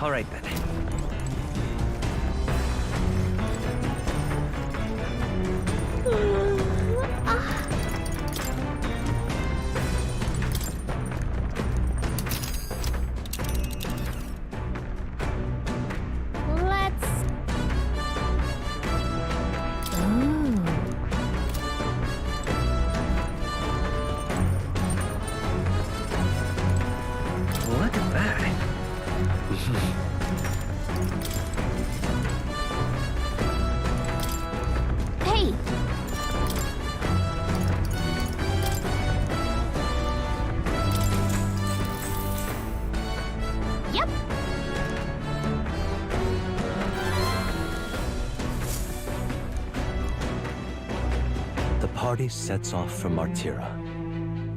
All right then. Let's... Look at that. Hey! Yep. The party sets off for Martira.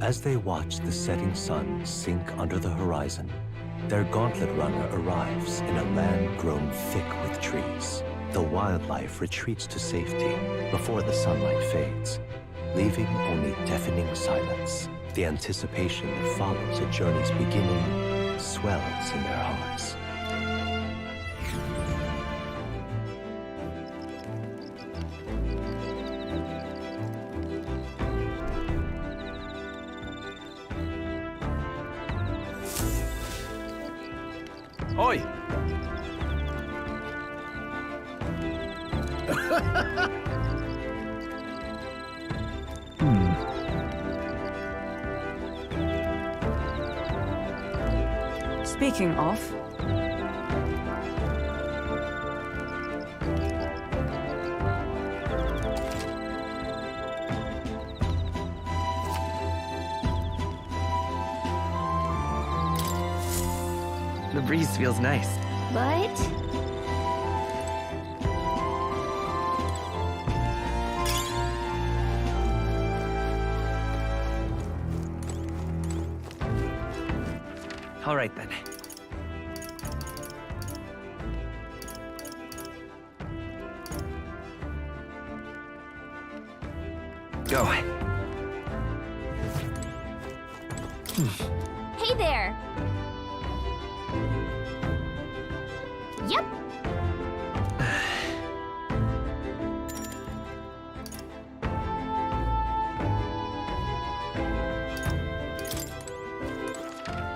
As they watch the setting sun sink under the horizon, their gauntlet runner arrives in a land grown thick with trees. The wildlife retreats to safety before the sunlight fades, leaving only deafening silence. The anticipation that follows a journey's beginning swells in their hearts. Oi! Speaking of, The breeze feels nice. But... All right then. Go. Hey there! Yep.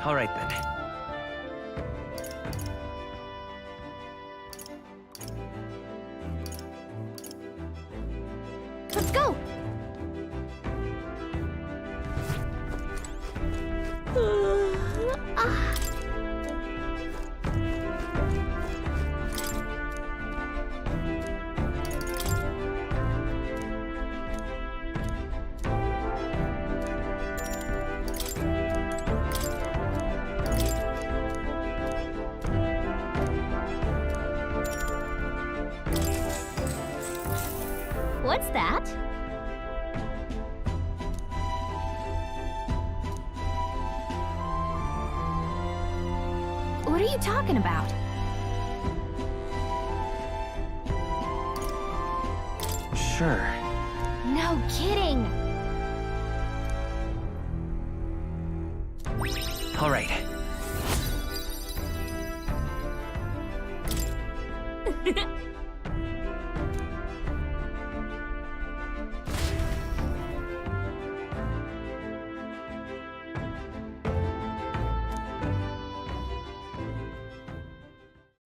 All right then. Let's go! What's that? What are you talking about? Sure. No kidding! All right.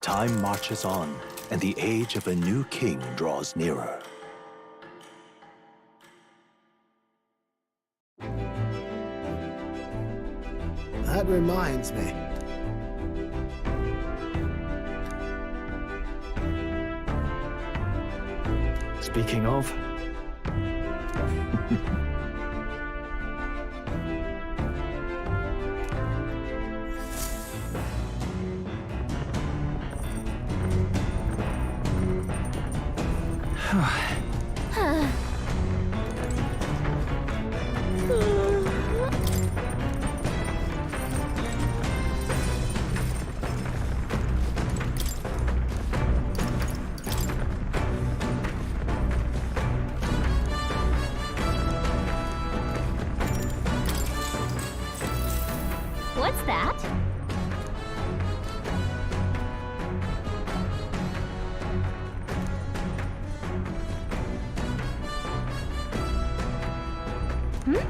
Time marches on, and the age of a new king draws nearer. That reminds me. Speaking of, What's that? Look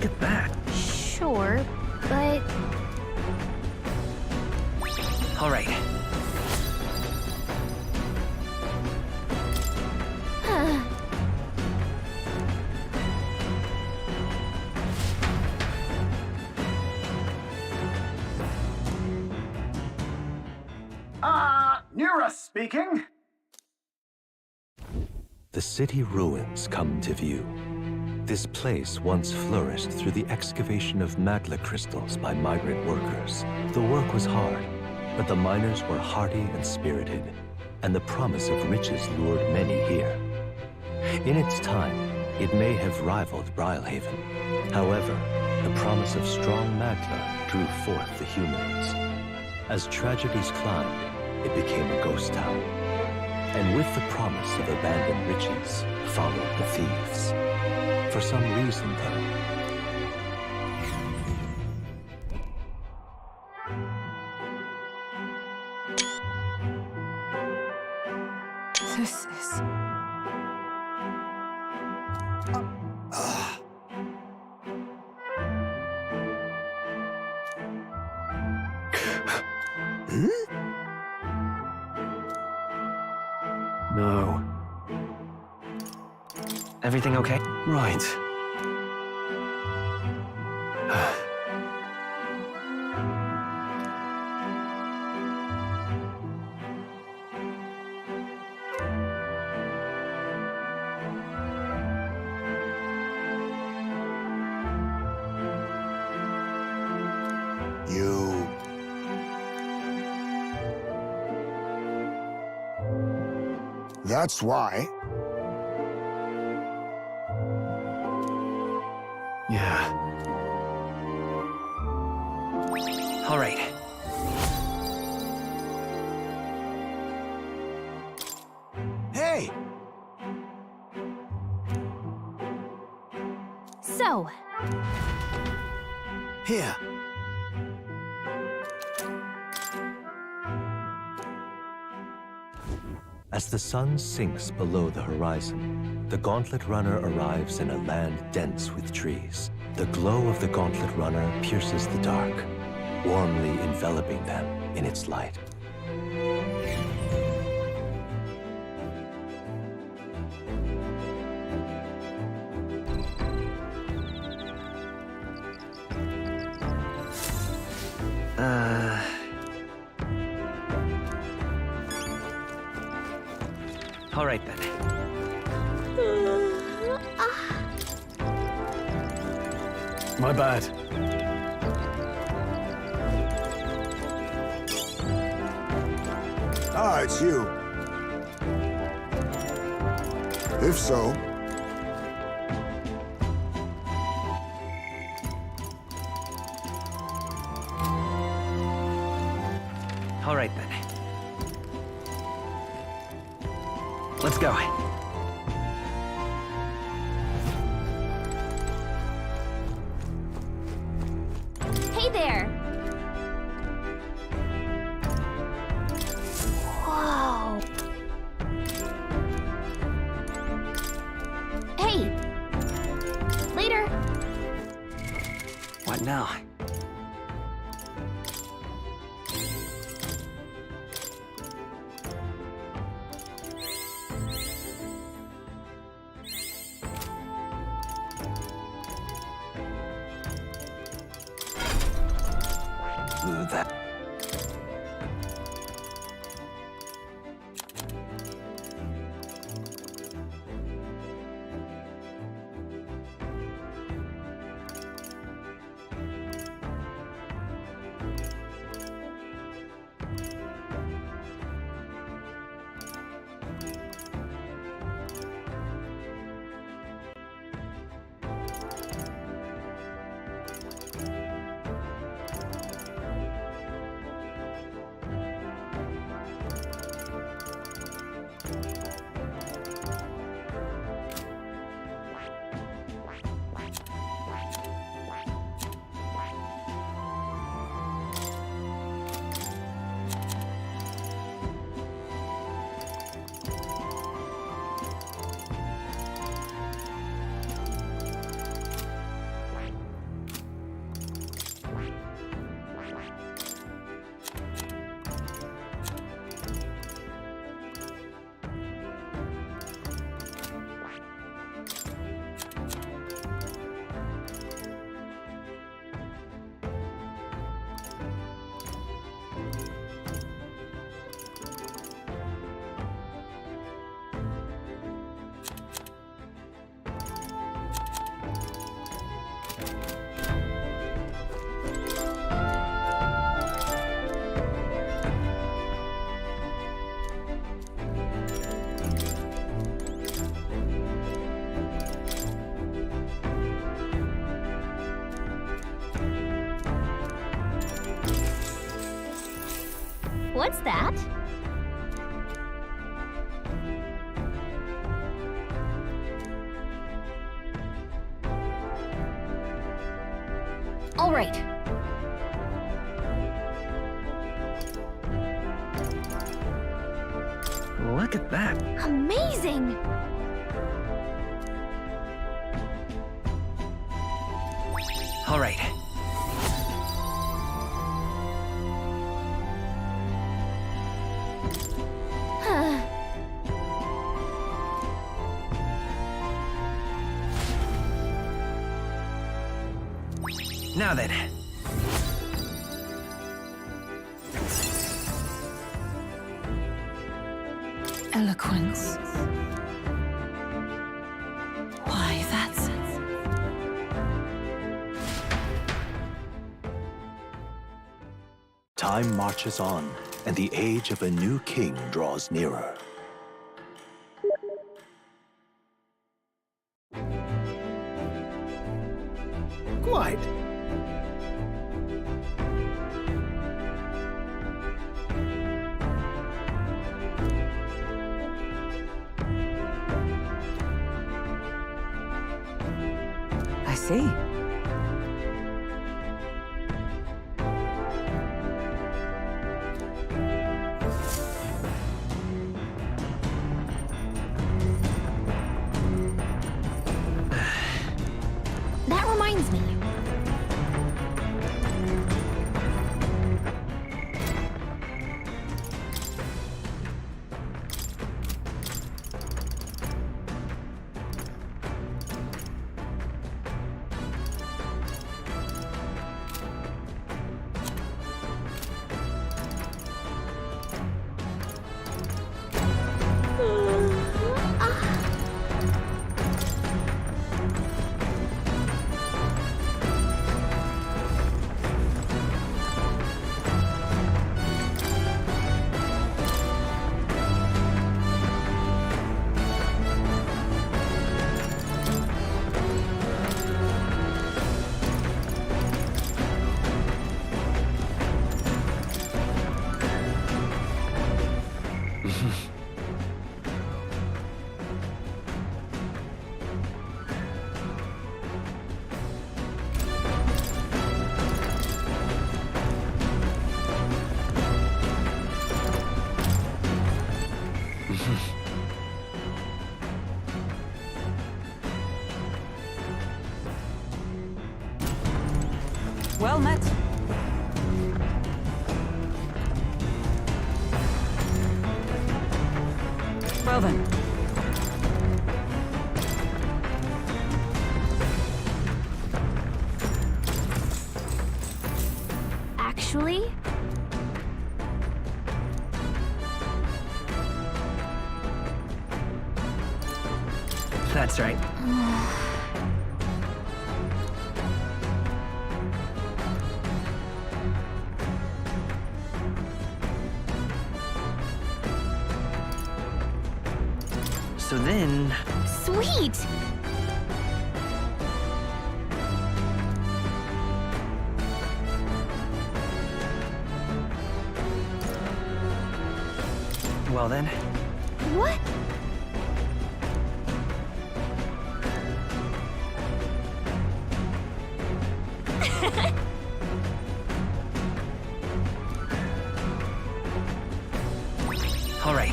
at that. Sure, but All right. Nira speaking. The city ruins come to view. This place once flourished through the excavation of magma crystals by migrant workers. The work was hard, but the miners were hardy and spirited, and the promise of riches lured many here. In its time, it may have rivaled Brylehaven. However, the promise of strong magma drew forth the humans. As tragedies climbed, it became a ghost town. And with the promise of abandoned riches, followed the thieves. For some reason, though, This is... No. Everything okay? Right. You. That's why. Yeah. All right. Hey! so Here. as the sun sinks below the horizon, the Gauntlet Runner arrives in a land dense with trees. The glow of the Gauntlet Runner pierces the dark, warmly enveloping them in its light. All right then. My bad. Ah, it's you. If so, All right then. Let's go. hey there. Whoa. Hey. Later. What now? That. What's that? All right. Look at that. Amazing! All right. Now then. Eloquence. Why, that's... Time marches on, and the age of a new king draws nearer. Quite. I see. That reminds me. Well met. Well then. Actually, That's right. So then... sweet! Well then... What? All right.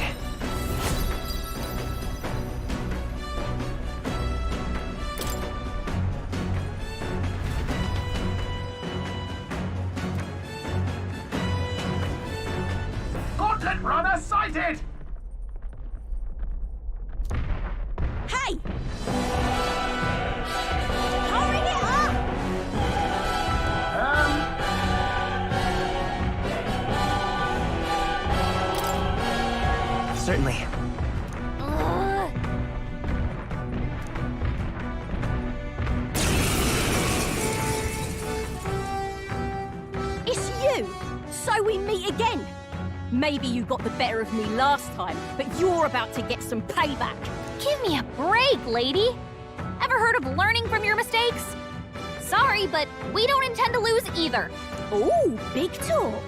Gauntlet runner sighted! Hey! Hurry it up! Certainly. It's you! So we meet again! Maybe you got the better of me last time, but you're about to get some payback. Give me a break, lady! Ever heard of learning from your mistakes? Sorry, but we don't intend to lose either. Ooh, big talk.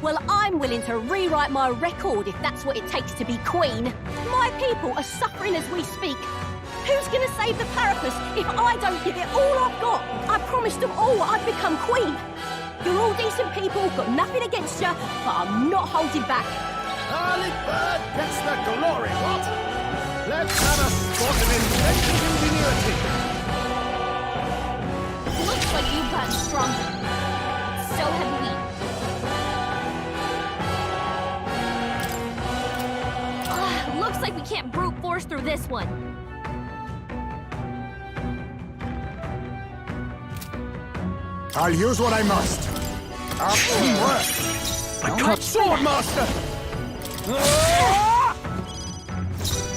Well, I'm willing to rewrite my record if that's what it takes to be queen. My people are suffering as we speak. Who's gonna save the Parapus if I don't give it all I've got? I promised them all I'd become queen. You're all decent people, got nothing against you, but I'm not holding back. Early bird gets the glory, what? Let's have a spot of inventive ingenuity. Looks like you've gotten stronger. So have we. Looks like we can't brute force through this one. I'll use what I must. Work. I can't sword master!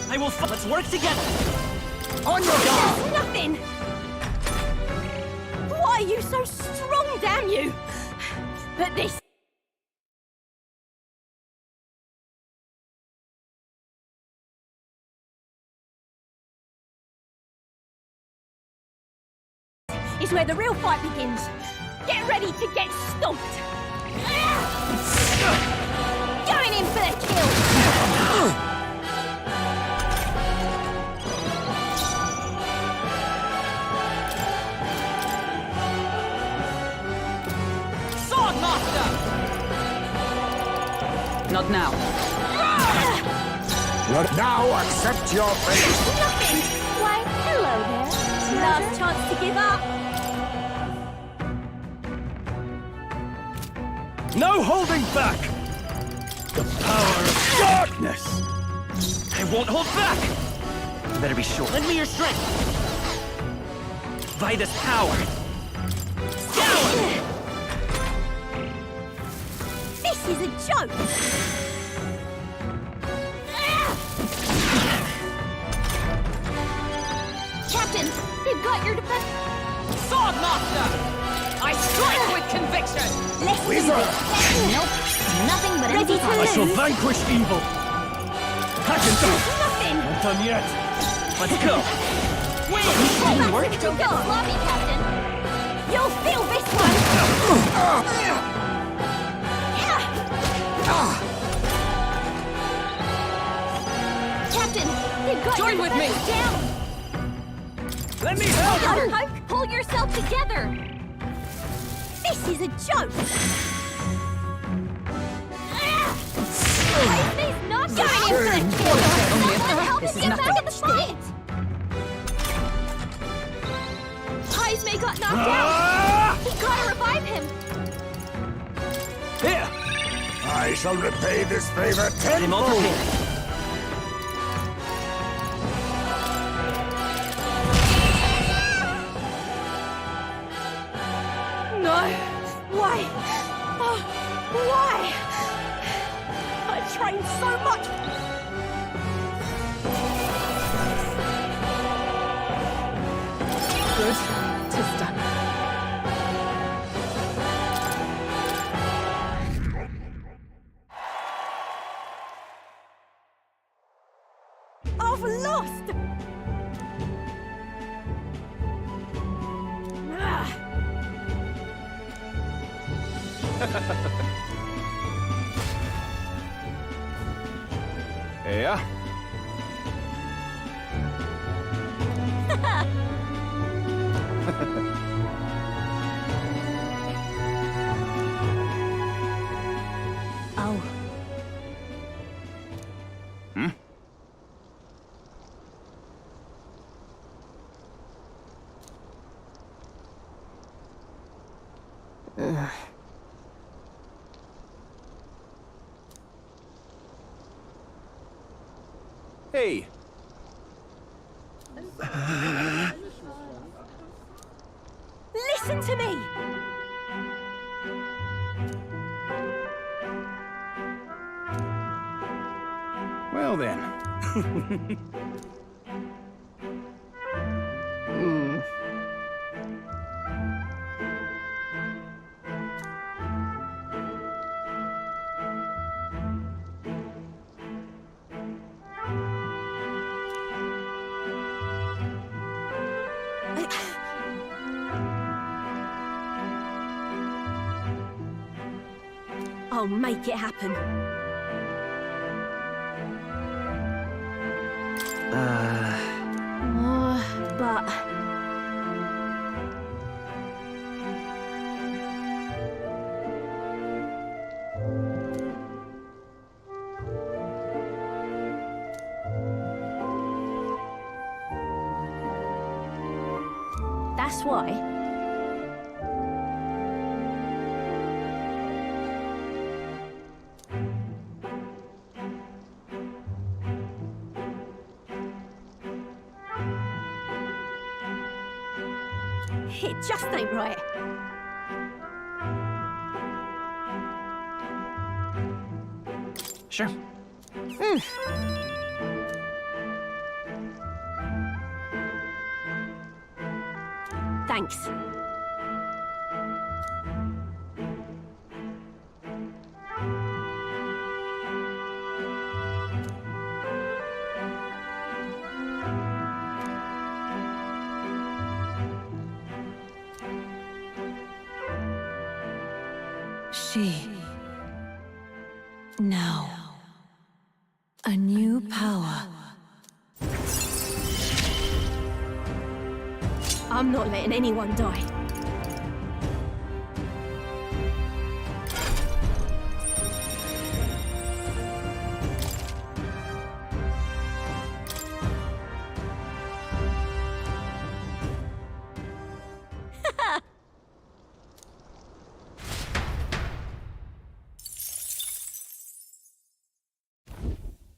I will. Let's work together. On your guard! There's nothing! Why are you so strong, damn you? But this is where the real fight begins. Get ready to get stomped! Going in for the kill! Sword master! Not now. Now accept your fate. Nothing! Why, hello there. Last chance to give up. No holding back! The power of darkness! I won't hold back. You better be sure. Lend me your strength. By this power. Down! This is a joke! Captain, they've got your defense. Sword master! I strike with conviction! Let's do Weezer. this! Nope, nothing but Ready empty to talk. I shall lose? vanquish evil! Hack and do! Nothing! Not done yet! Let's go. Work to Don't get go! sloppy, Captain. You'll feel this one! Captain, they've got Join your with me. defense down. Let me help! Go, Hulk. Pull yourself together. This is a joke! They've not Going in for the kill! Only a Help this us is get nothing. back in the fight. Heismay got knocked out. Ah! He gotta revive him. Here! I shall repay this favor I'm all tenfold. prepared. No! Why? Oh, why? I trained so much! Good. 'Tis done. I've lost! Ah. Ja. Oh. Hey! Listen to me! Well then. Oh I'll make it happen. But... That's why. It just ain't right. Sure. Thanks. She. Now. A new power. I'm not letting anyone die.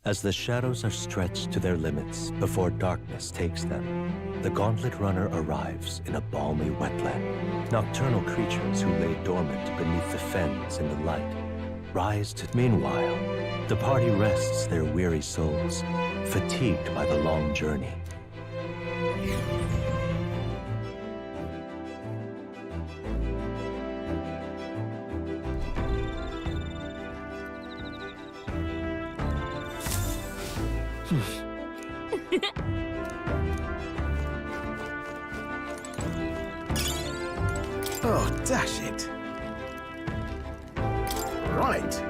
As the shadows are stretched to their limits before darkness takes them, the Gauntlet Runner arrives in a balmy wetland. Nocturnal creatures who lay dormant beneath the fens in the light rise to... Meanwhile, the party rests their weary souls, fatigued by the long journey. Oh, dash it. Right.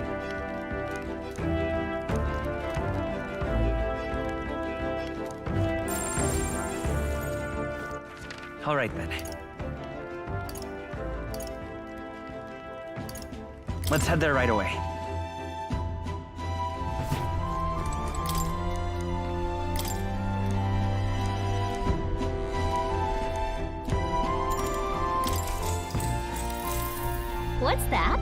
All right, then. Let's head there right away. What's that?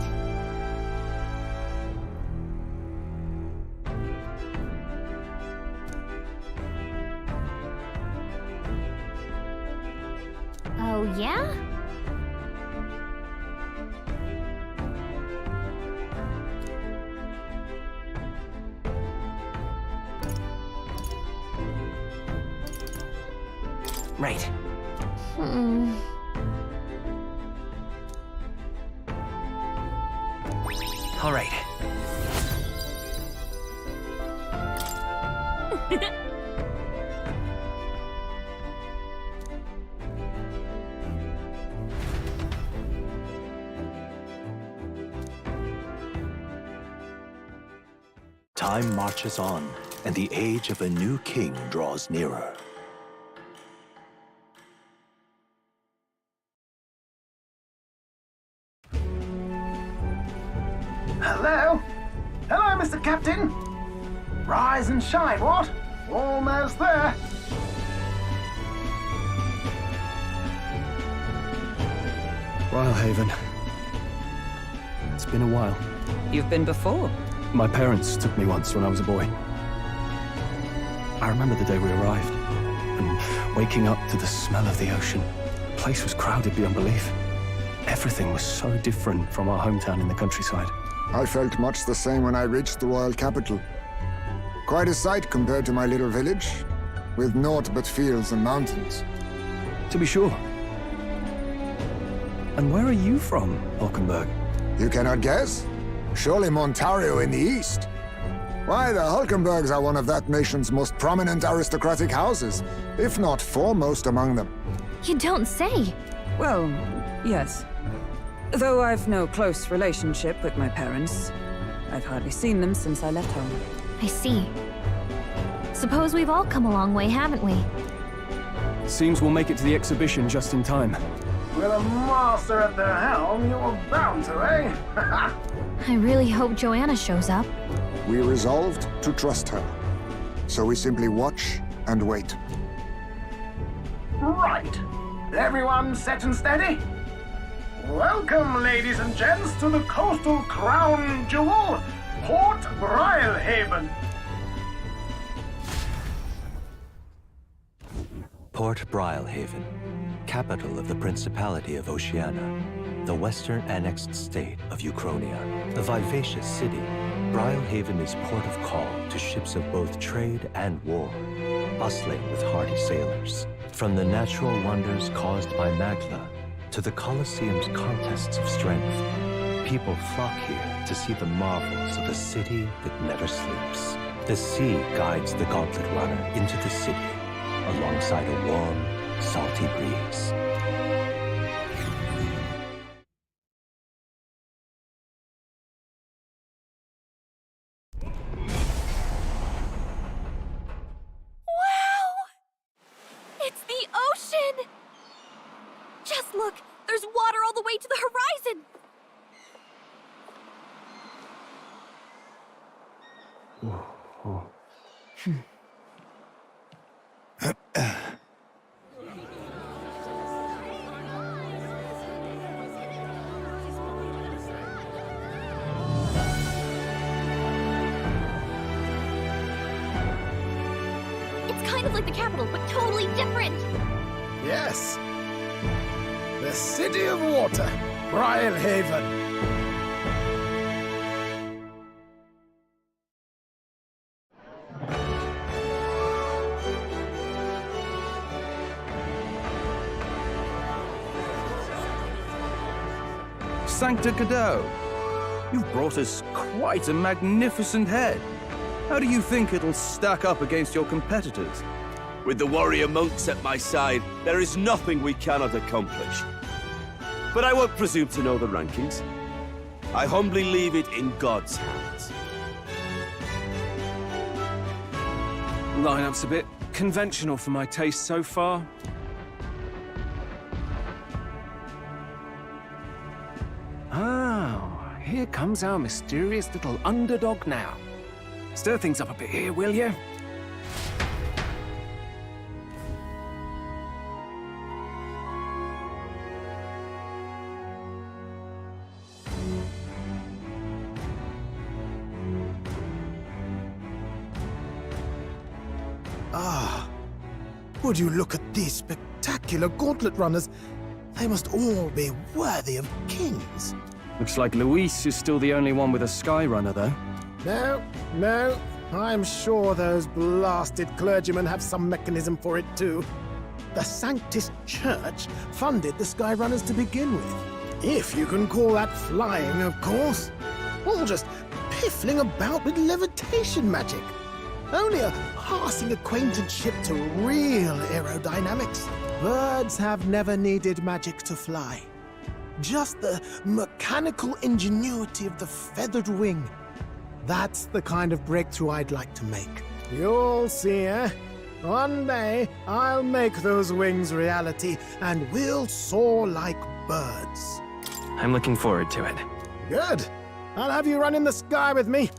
Oh, yeah? Right. All right. Time marches on, and the age of a new king draws nearer. Hello? Hello, Mr. Captain. Rise and shine, what? Almost there. Haven. It's been a while. You've been before? My parents took me once when I was a boy. I remember the day we arrived, and waking up to the smell of the ocean. The place was crowded beyond belief. Everything was so different from our hometown in the countryside. I felt much the same when I reached the royal capital. Quite a sight compared to my little village, with naught but fields and mountains. To be sure. And where are you from, Hulkenberg? You cannot guess? Surely Montario in the east. Why, the Hulkenbergs are one of that nation's most prominent aristocratic houses, if not foremost among them. You don't say. Well, yes. Though I've no close relationship with my parents, I've hardly seen them since I left home. I see. Suppose we've all come a long way, haven't we? Seems we'll make it to the exhibition just in time. With a master at the helm, you're bound to, eh? I really hope Joanna shows up. We resolved to trust her. So we simply watch and wait. Right. Everyone set and steady? Welcome, ladies and gents, to the coastal crown jewel, Port Brilehaven. Port Brilehaven, capital of the Principality of Oceania, the western annexed state of Uchronia. A vivacious city, Brilehaven is port of call to ships of both trade and war, bustling with hardy sailors. From the natural wonders caused by Magla to the Colosseum's contests of strength, people flock here to see the marvels of a city that never sleeps. The sea guides the gauntlet runner into the city, alongside a warm, salty breeze. Wow! It's the ocean! Just look! There's water all the way to the horizon! It's kind of like the capital, but totally different! Yes. The City of Water, Brilehaven. Sancta Cadeau, you've brought us quite a magnificent head. How do you think it'll stack up against your competitors? With the warrior monks at my side, there is nothing we cannot accomplish. But I won't presume to know the rankings. I humbly leave it in God's hands. Lineup's a bit conventional for my taste so far. Oh, here comes our mysterious little underdog now. Stir things up a bit here, will you? Ah, would you look at these spectacular gauntlet runners? They must all be worthy of kings. Looks like Luis is still the only one with a sky runner, though. No, I'm sure those blasted clergymen have some mechanism for it too. The Sanctus Church funded the Skyrunners to begin with. If you can call that flying, of course. All just piffling about with levitation magic. Only a passing acquaintanceship to real aerodynamics. Birds have never needed magic to fly. Just the mechanical ingenuity of the feathered wing. That's the kind of breakthrough I'd like to make. You'll see, eh? One day, I'll make those wings reality, and we'll soar like birds. I'm looking forward to it. Good. I'll have you run in the sky with me.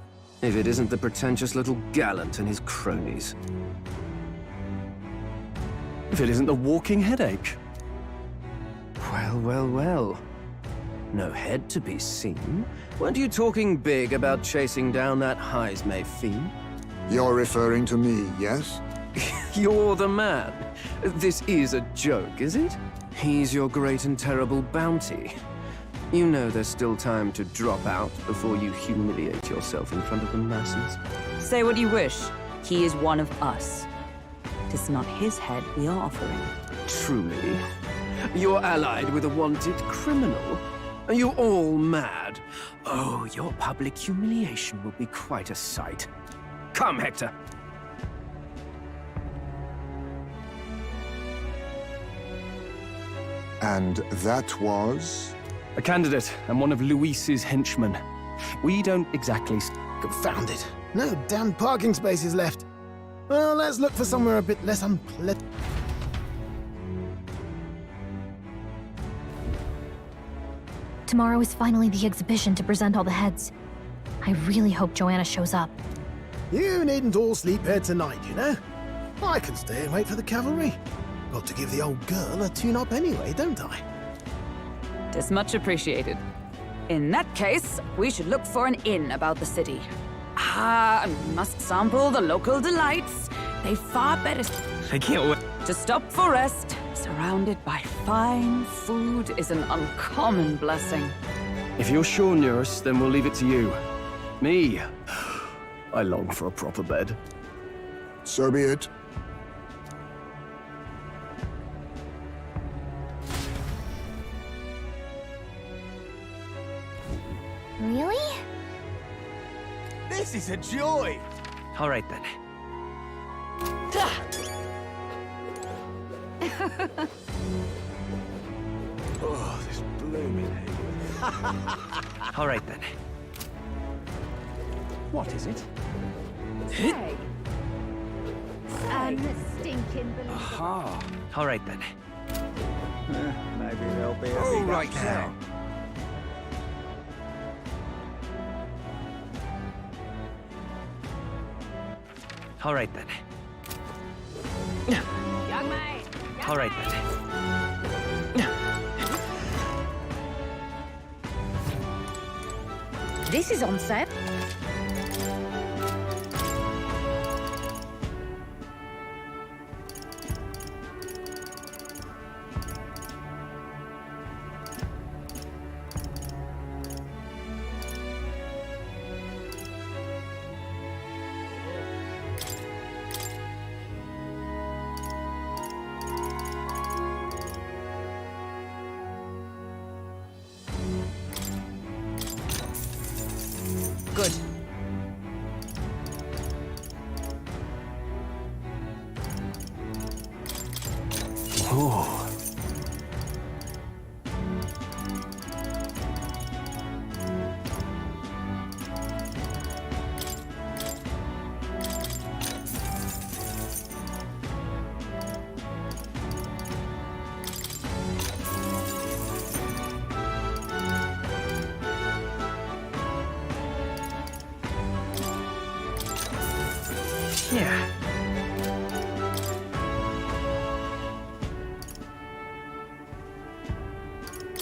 If it isn't the pretentious little gallant and his cronies. If it isn't the walking headache. Well. No head to be seen. Weren't you talking big about chasing down that Heismay fiend? You're referring to me, yes? You're the man. This is a joke, is it? He's your great and terrible bounty. You know there's still time to drop out before you humiliate yourself in front of the masses. Say what you wish. He is one of us. Tis not his head we are offering. Truly? You're allied with a wanted criminal? Are you all mad? Oh, your public humiliation will be quite a sight. Come, Hector. And that was? A candidate and one of Luis's henchmen. We don't exactly... Confound it. No damn parking spaces left. Well, let's look for somewhere a bit less unpleasant. Tomorrow is finally the exhibition to present all the heads. I really hope Joanna shows up. You needn't all sleep here tonight, you know? I can stay and wait for the cavalry. Got to give the old girl a tune-up anyway, don't I? Tis much appreciated. In that case, we should look for an inn about the city. Ah, I must sample the local delights. They far better I can't wait. to stop for rest. Surrounded by fine food is an uncommon blessing. If you're sure, Nurse, then we'll leave it to you. Me, I long for a proper bed. So be it. Really? This is a joy! All right, then. Oh, this blooming hay. All right, then. What is it? Hey. And the stinking believer. Aha. All right, then. Maybe there'll be a All big right upset. now. All right, then. Young man. All right, then. This is on set. Good. Oh. Yeah.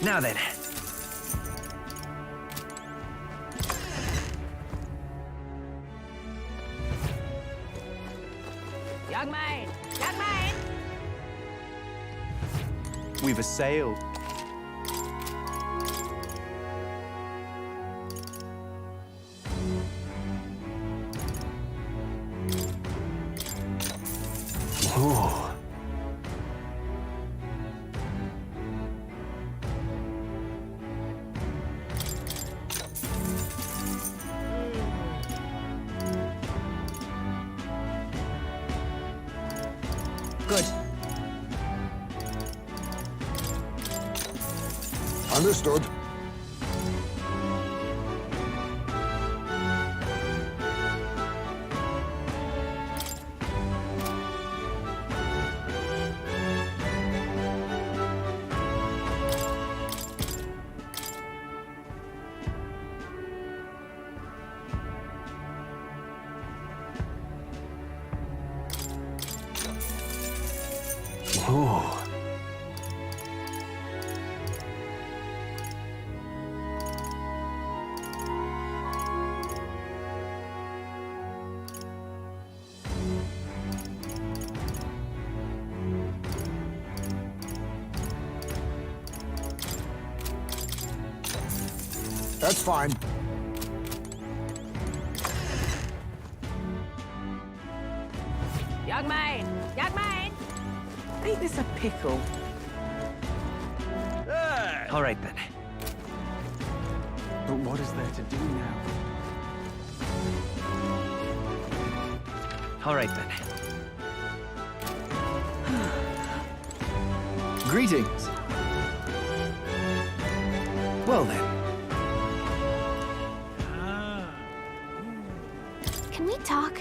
Now then. Young man. Young man. We've assailed. Oh. Good. Understood. Oh. That's fine. Young man. Young man. Ain't this a pickle? All right, then. But what is there to do now? All right, then. Greetings. Well then. Can we talk?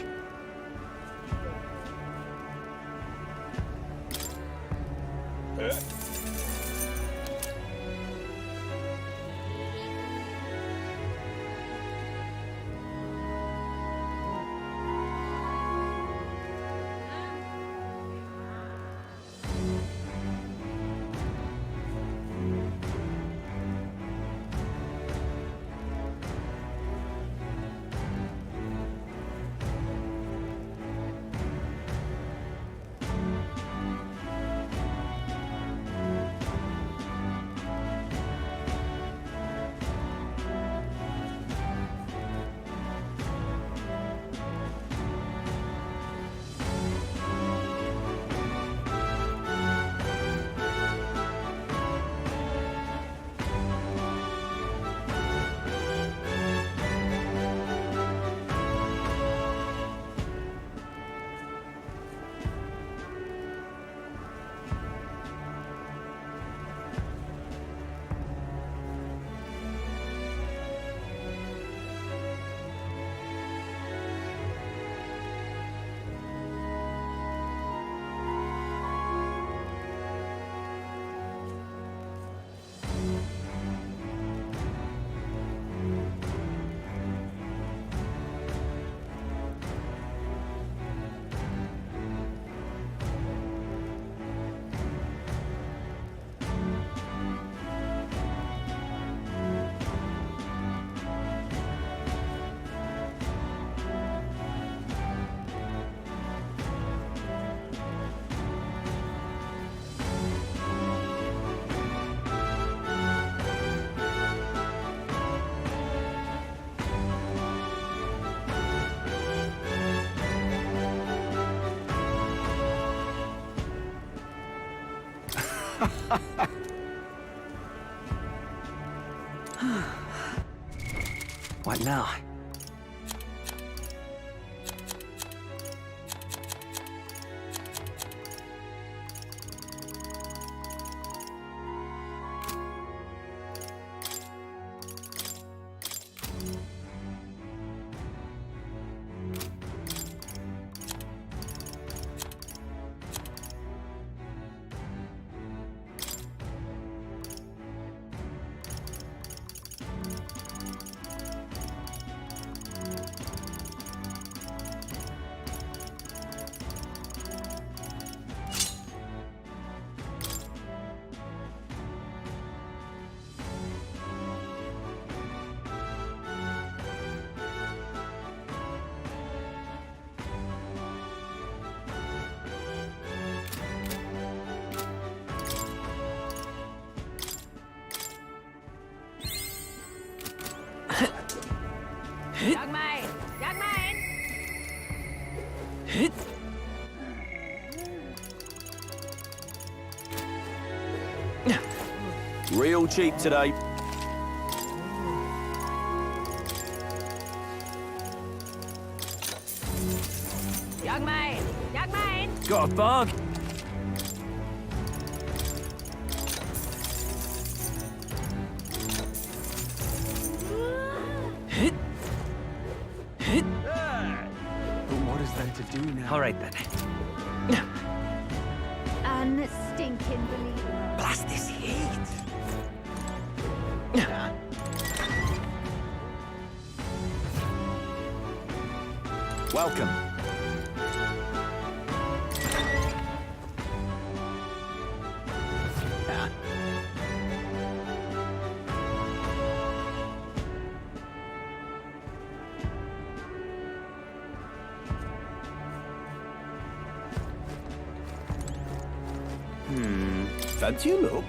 What now? Young man! Young man! Real cheap today. Young man! Young man! Got a bug? But what is there to do now? All right then. Unstinking believable. Blast this heat. Welcome. Fancy a look?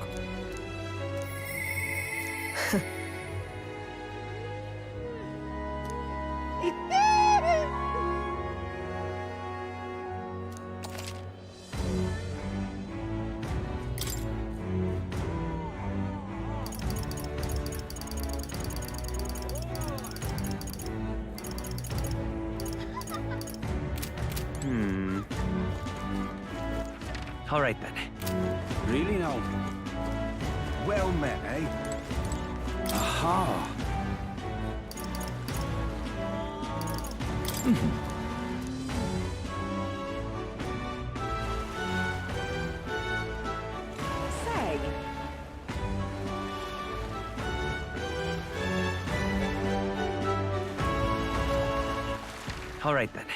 All right then. Really now? Well met, eh? Aha! Say. All right, then.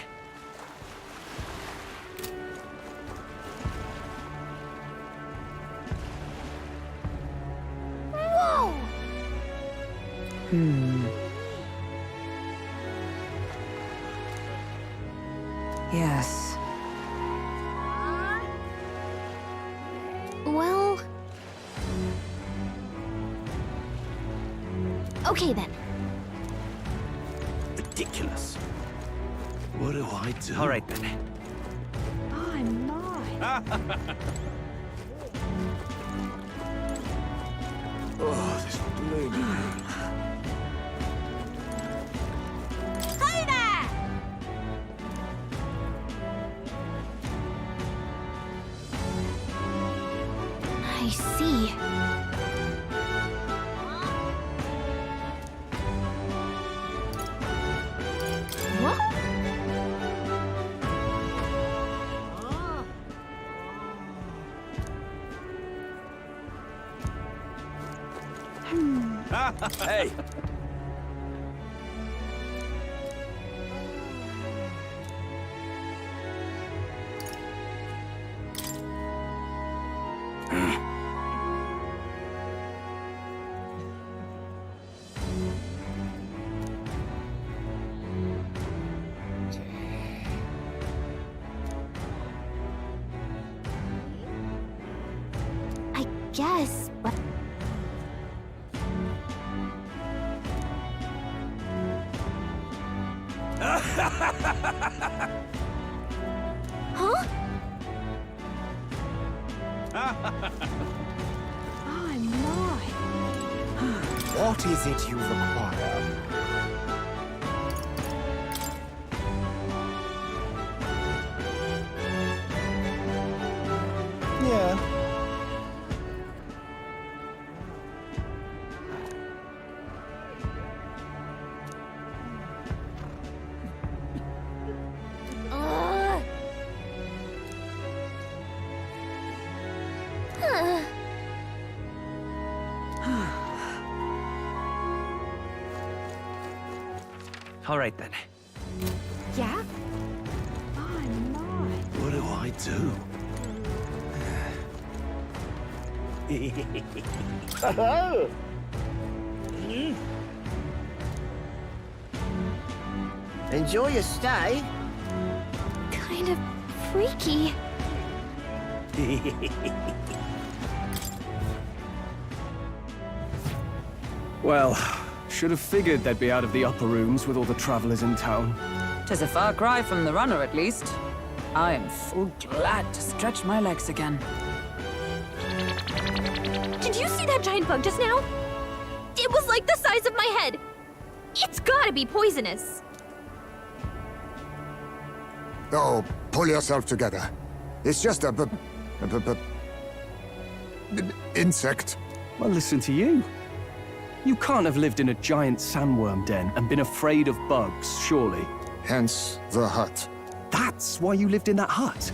Whoa! Yes. Well... Okay, then. Ridiculous. What do I do? All right, then. I'm not. Oh, this balloon. Hi there! I see. What? Hey! I guess, but... Huh? I'm not. What is it you require? Yeah. Uh. Huh. All right, then. Yeah? I'm not. What do I do? Enjoy your stay. Kind of freaky. Well, should have figured they'd be out of the upper rooms with all the travelers in town. 'Tis a far cry from the runner, at least. I am full glad to stretch my legs again. Did you see that giant bug just now? It was like the size of my head. It's gotta be poisonous. Oh, pull yourself together. It's just a insect. Well, listen to you. You can't have lived in a giant sandworm den and been afraid of bugs, surely. Hence the hut. That's why you lived in that hut.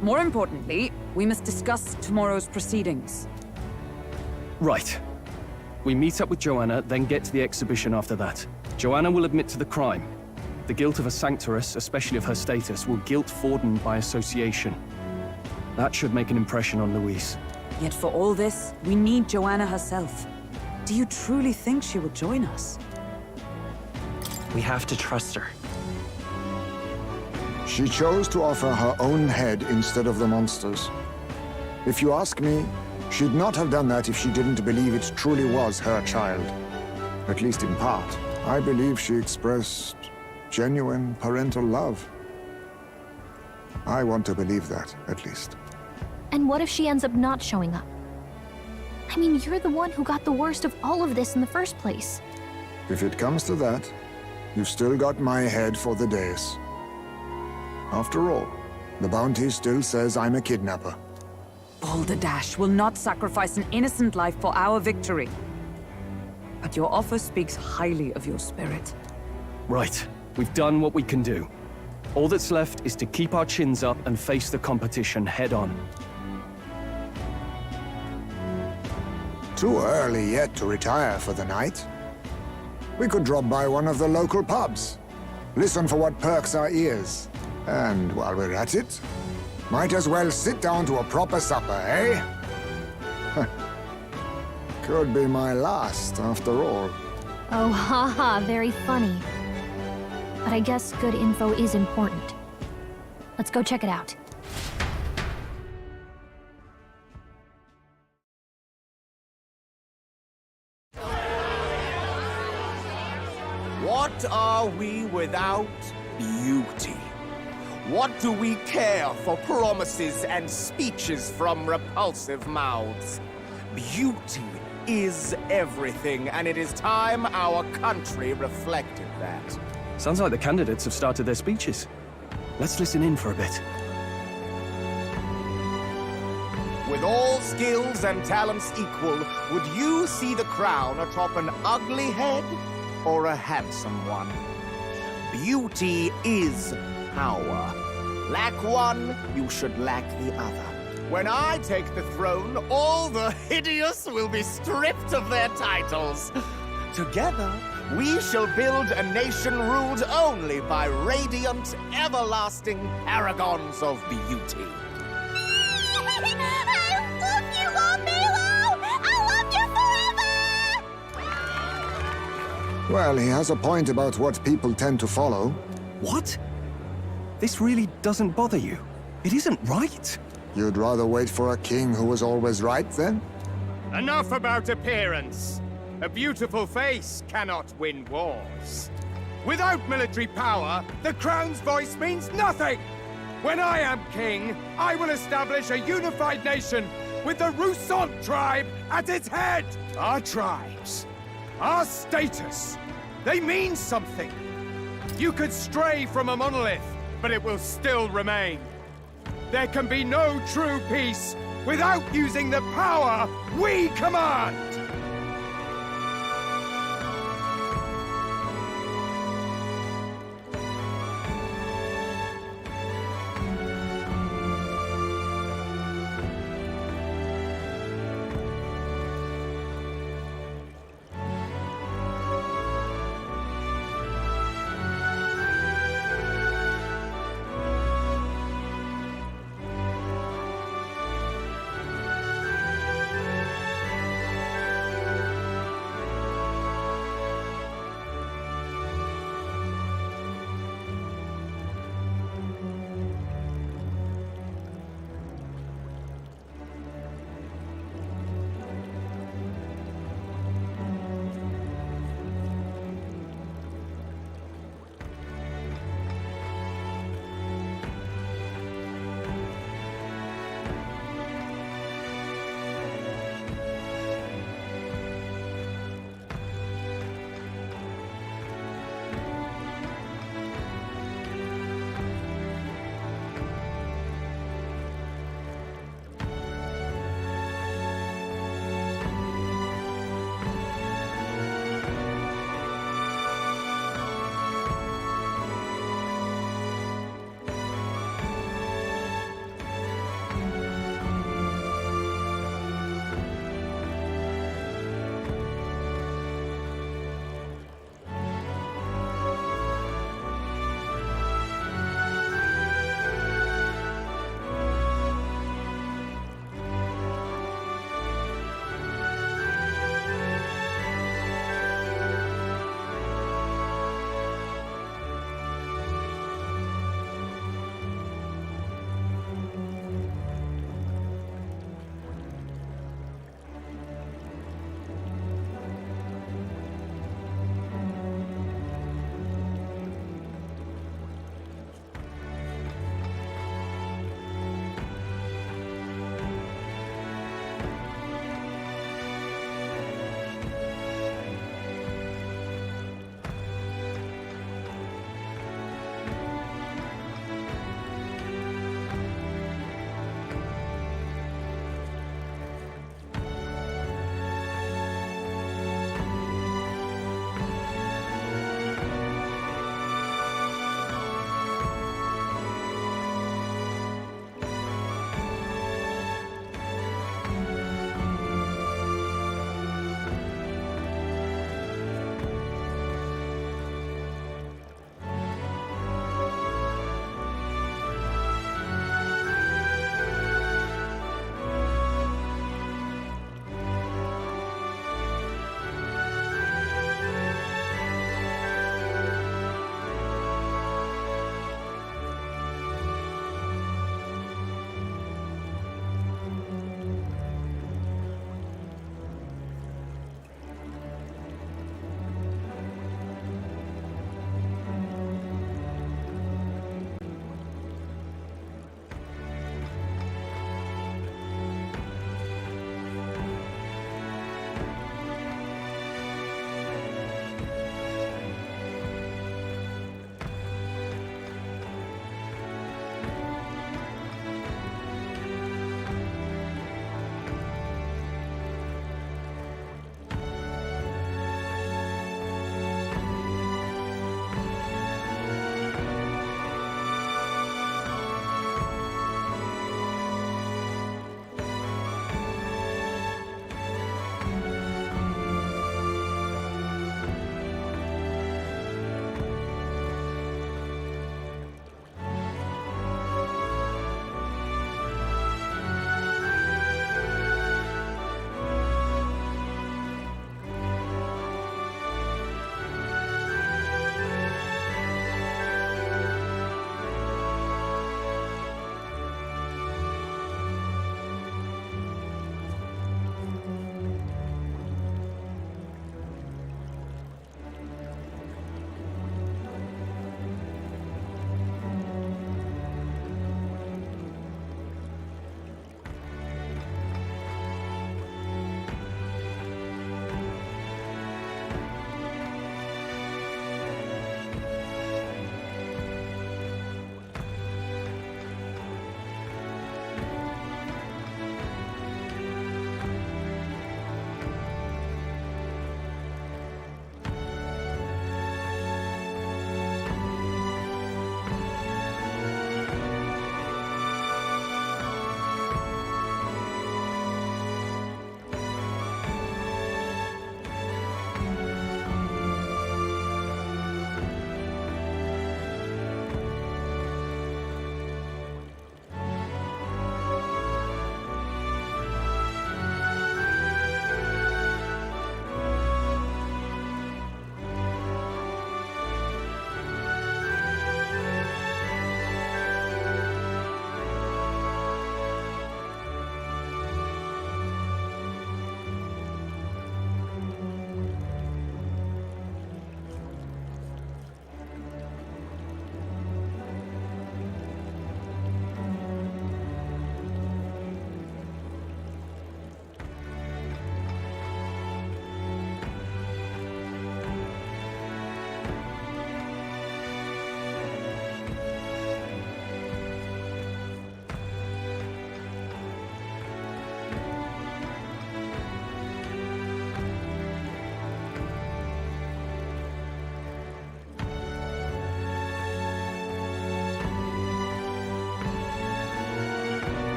More importantly, we must discuss tomorrow's proceedings. Right. We meet up with Joanna, then get to the exhibition after that. Joanna will admit to the crime. The guilt of a sanctoress, especially of her status, will guilt Forden by association. That should make an impression on Louise. Yet for all this, we need Joanna herself. Do you truly think she will join us? We have to trust her. She chose to offer her own head instead of the monster's. If you ask me, she'd not have done that if she didn't believe it truly was her child. At least in part. I believe she expressed genuine parental love. I want to believe that, at least. And what if she ends up not showing up? I mean, you're the one who got the worst of all of this in the first place. If it comes to that, you've still got my head for the days. After all, the bounty still says I'm a kidnapper. Balderdash will not sacrifice an innocent life for our victory. But your offer speaks highly of your spirit. Right. We've done what we can do. All that's left is to keep our chins up and face the competition head on. Too early yet to retire for the night. We could drop by one of the local pubs. Listen for what perks our ears. And while we're at it, might as well sit down to a proper supper, eh? Could be my last, after all. Oh, haha, very funny. But I guess good info is important. Let's go check it out. What are we without beauty? What do we care for promises and speeches from repulsive mouths? Beauty is everything, and it is time our country reflected that. Sounds like the candidates have started their speeches. Let's listen in for a bit. With all skills and talents equal, would you see the crown atop an ugly head or a handsome one? Beauty is power. Lack one, you should lack the other. When I take the throne, all the hideous will be stripped of their titles. Together, we shall build a nation ruled only by radiant, everlasting paragons of beauty. I love you, Milo! I love you forever! Well, he has a point about what people tend to follow. What? This really doesn't bother you? It isn't right. You'd rather wait for a king who was always right, then? Enough about appearance. A beautiful face cannot win wars. Without military power, the crown's voice means nothing! When I am king, I will establish a unified nation with the Rousant tribe at its head! Our tribes, our status, they mean something. You could stray from a monolith, but it will still remain. There can be no true peace without using the power we command!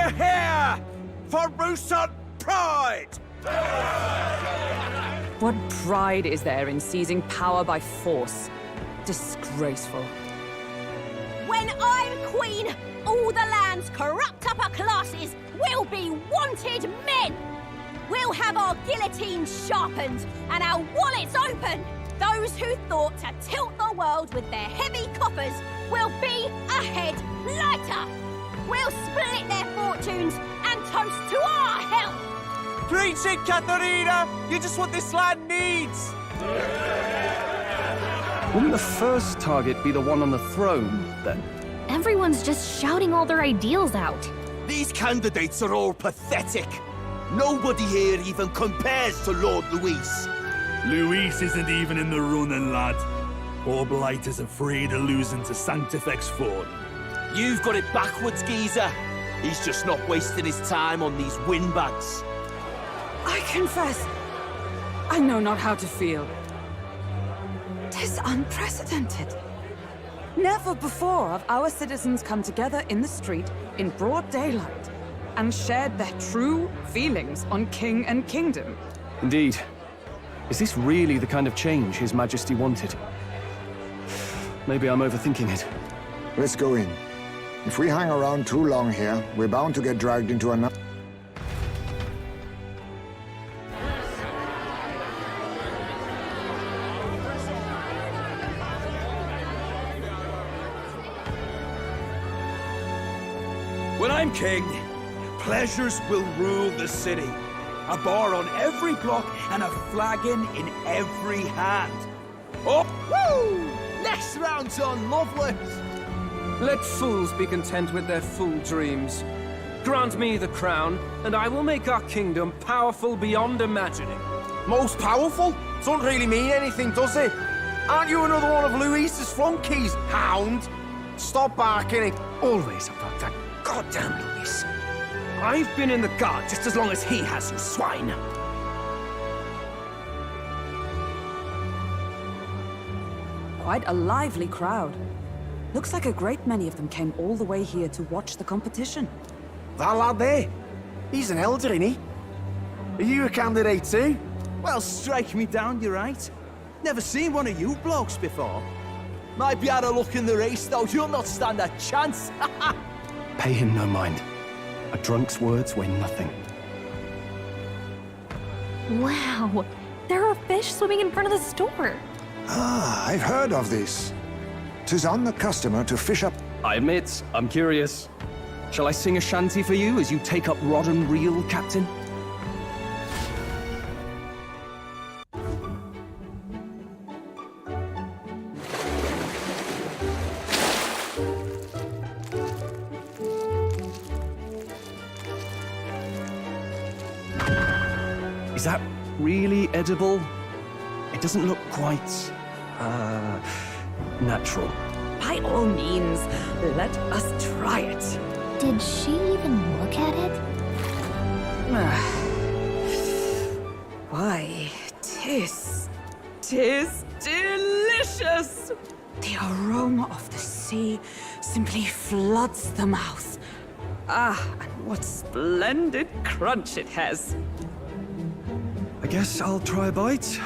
We're here for Roosot pride! What pride is there in seizing power by force? Disgraceful. When I'm queen, all the land's corrupt upper classes will be wanted men. We'll have our guillotines sharpened and our wallets open. Those who thought to tilt the world with their heavy coffers will be a head lighter. We'll split their fortunes and toast to our health. Preach it, Katharina! You're just what this land needs! Wouldn't the first target be the one on the throne, then? Everyone's just shouting all their ideals out. These candidates are all pathetic. Nobody here even compares to Lord Luis. Luis isn't even in the running, lad. Poor Blight is afraid of losing to Sanctifex Ford. You've got it backwards, geezer. He's just not wasting his time on these windbags. I confess, I know not how to feel. 'Tis unprecedented. Never before have our citizens come together in the street in broad daylight and shared their true feelings on king and kingdom. Indeed. Is this really the kind of change His Majesty wanted? Maybe I'm overthinking it. Let's go in. If we hang around too long here, we're bound to get dragged into another... When I'm king, pleasures will rule the city. A bar on every block and a flagon in every hand. Oh, woo! Next round's on Loveless. Let fools be content with their fool dreams. Grant me the crown, and I will make our kingdom powerful beyond imagining. Most powerful? Doesn't really mean anything, does it? Aren't you another one of Luis's flunkies, hound? Stop barking. Always about that goddamn Luis. I've been in the guard just as long as he has, you swine. Quite a lively crowd. Looks like a great many of them came all the way here to watch the competition. That lad there? He's an elder, isn't he? Are you a candidate too? Well, strike me down, you're right. Never seen one of you blokes before. Might be out of luck in the race, though. You'll not stand a chance. Pay him no mind. A drunk's words weigh nothing. Wow, there are fish swimming in front of the store. Ah, I've heard of this. 'Tis on the customer to fish up... I admit, I'm curious. Shall I sing a shanty for you as you take up rod and reel, Captain? Is that really edible? It doesn't look quite, natural. By all means, let us try it. Did she even look at it? Why, tis delicious! The aroma of the sea simply floods the mouth. Ah, and what splendid crunch it has. I guess I'll try a bite.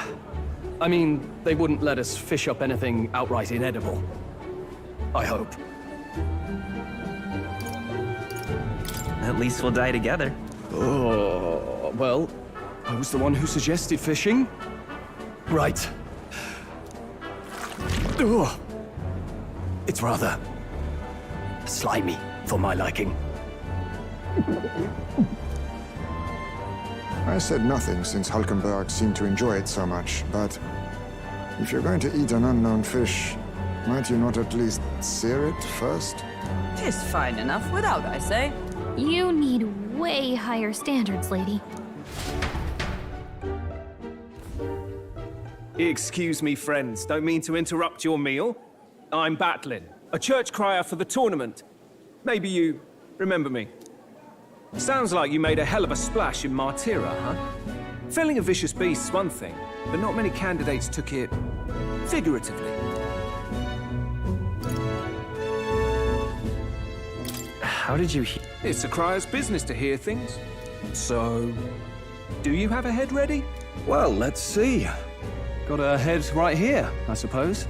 I mean, they wouldn't let us fish up anything outright inedible. I hope. At least we'll die together. Oh, well, I was the one who suggested fishing. Right. Ugh. It's rather slimy for my liking. I said nothing since Hulkenberg seemed to enjoy it so much, but if you're going to eat an unknown fish, might you not at least sear it first? 'Tis fine enough without, I say. You need way higher standards, lady. Excuse me, friends. Don't mean to interrupt your meal. I'm Batlin, a church crier for the tournament. Maybe you remember me. Sounds like you made a hell of a splash in Martira, huh? Felling a vicious beast's one thing, but not many candidates took it figuratively. How did you hear? It's a crier's business to hear things. So, do you have a head ready? Well, let's see. Got a head right here, I suppose.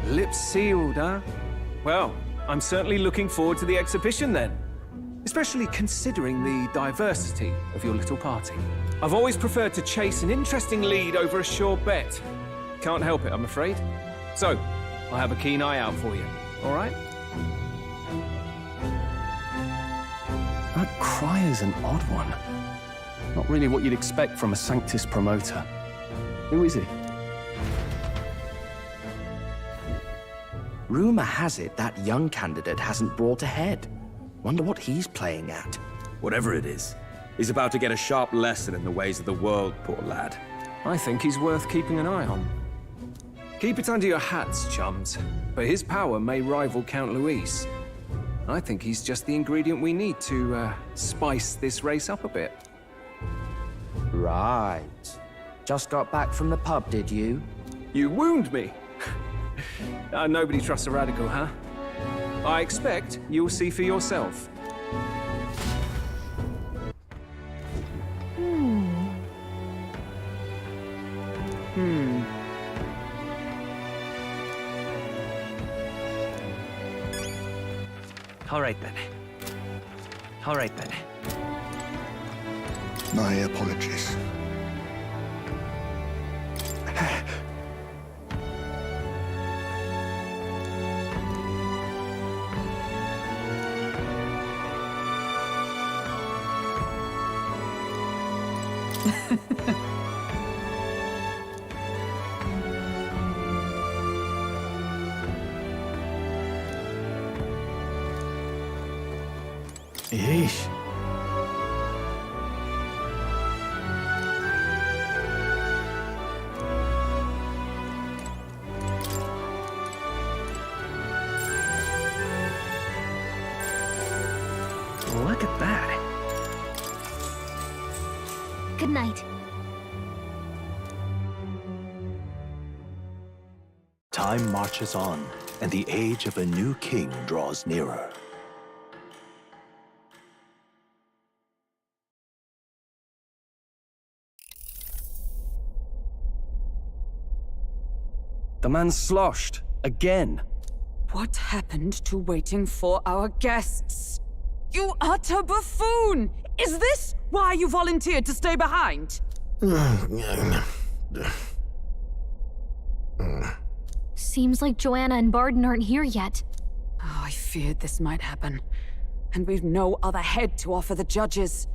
Lips sealed, huh? Well, I'm certainly looking forward to the exhibition then. Especially considering the diversity of your little party. I've always preferred to chase an interesting lead over a sure bet. Can't help it, I'm afraid. So, I'll have a keen eye out for you, all right? That crier's an odd one. Not really what you'd expect from a Sanctus promoter. Who is he? Rumor has it that young candidate hasn't brought a head. Wonder what he's playing at. Whatever it is, he's about to get a sharp lesson in the ways of the world, poor lad. I think he's worth keeping an eye on. Keep it under your hats, chums. But his power may rival Count Luis. I think he's just the ingredient we need to, spice this race up a bit. Right. Just got back from the pub, did you? You wound me! Nobody trusts a radical, huh? I expect you'll see for yourself. All right then. All right then. My apologies. Yeesh. Look at that. Good night. Time marches on, and the age of a new king draws nearer. The man's sloshed. Again. What happened to waiting for our guests? You utter buffoon! Is this why you volunteered to stay behind? Seems like Joanna and Barden aren't here yet. Oh, I feared this might happen. And we've no other head to offer the judges.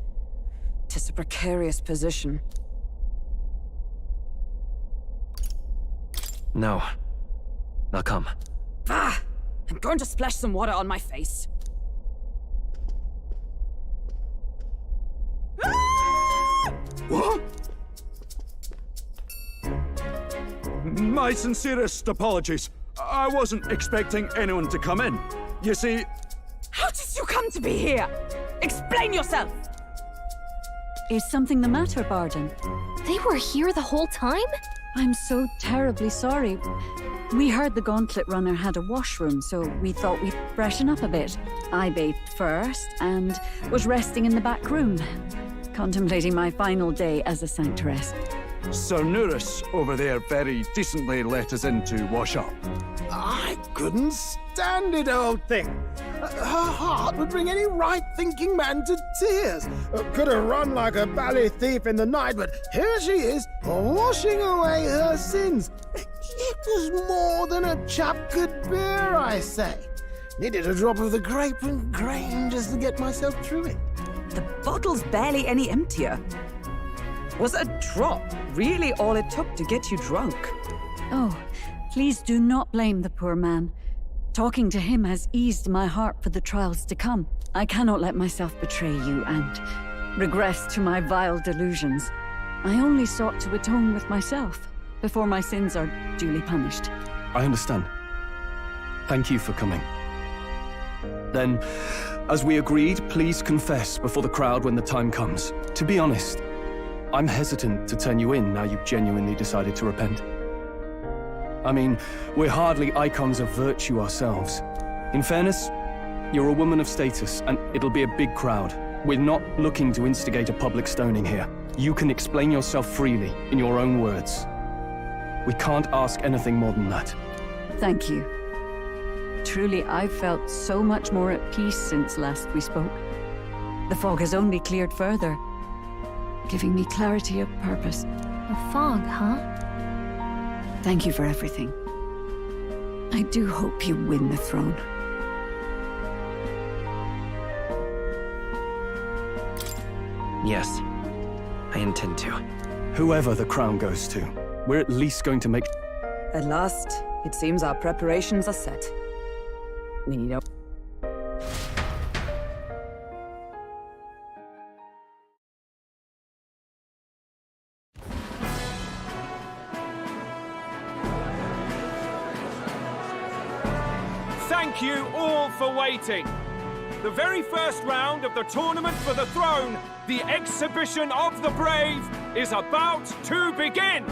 'Tis a precarious position. No. Now come. Ah! I'm going to splash some water on my face. What? My sincerest apologies. I wasn't expecting anyone to come in. You see... How did you come to be here? Explain yourself! Is something the matter, Barden? They were here the whole time? I'm so terribly sorry. We heard the Gauntlet Runner had a washroom, so we thought we'd freshen up a bit. I bathed first and was resting in the back room, contemplating my final day as a Sanctress. Sir Nuris over there very decently let us in to wash up. I couldn't stand it, old thing. Her heart would bring any right-thinking man to tears. Could have run like a bally thief in the night, but here she is, washing away her sins. It was more than a chap could bear, I say. Needed a drop of the grape and grain just to get myself through it. The bottle's barely any emptier. Was a drop really all it took to get you drunk? Oh, please do not blame the poor man. Talking to him has eased my heart for the trials to come. I cannot let myself betray you and regress to my vile delusions. I only sought to atone with myself before my sins are duly punished. I understand. Thank you for coming. Then, as we agreed, please confess before the crowd when the time comes. To be honest, I'm hesitant to turn you in now you've genuinely decided to repent. I mean, we're hardly icons of virtue ourselves. In fairness, you're a woman of status, and it'll be a big crowd. We're not looking to instigate a public stoning here. You can explain yourself freely, in your own words. We can't ask anything more than that. Thank you. Truly, I've felt so much more at peace since last we spoke. The fog has only cleared further, giving me clarity of purpose. The fog, huh? Thank you for everything. I do hope you win the throne. Yes, I intend to. Whoever the crown goes to, we're at least going to make... At last, it seems our preparations are set. We need a... Thank you all for waiting. The very first round of the tournament for the throne, the exhibition of the brave, is about to begin.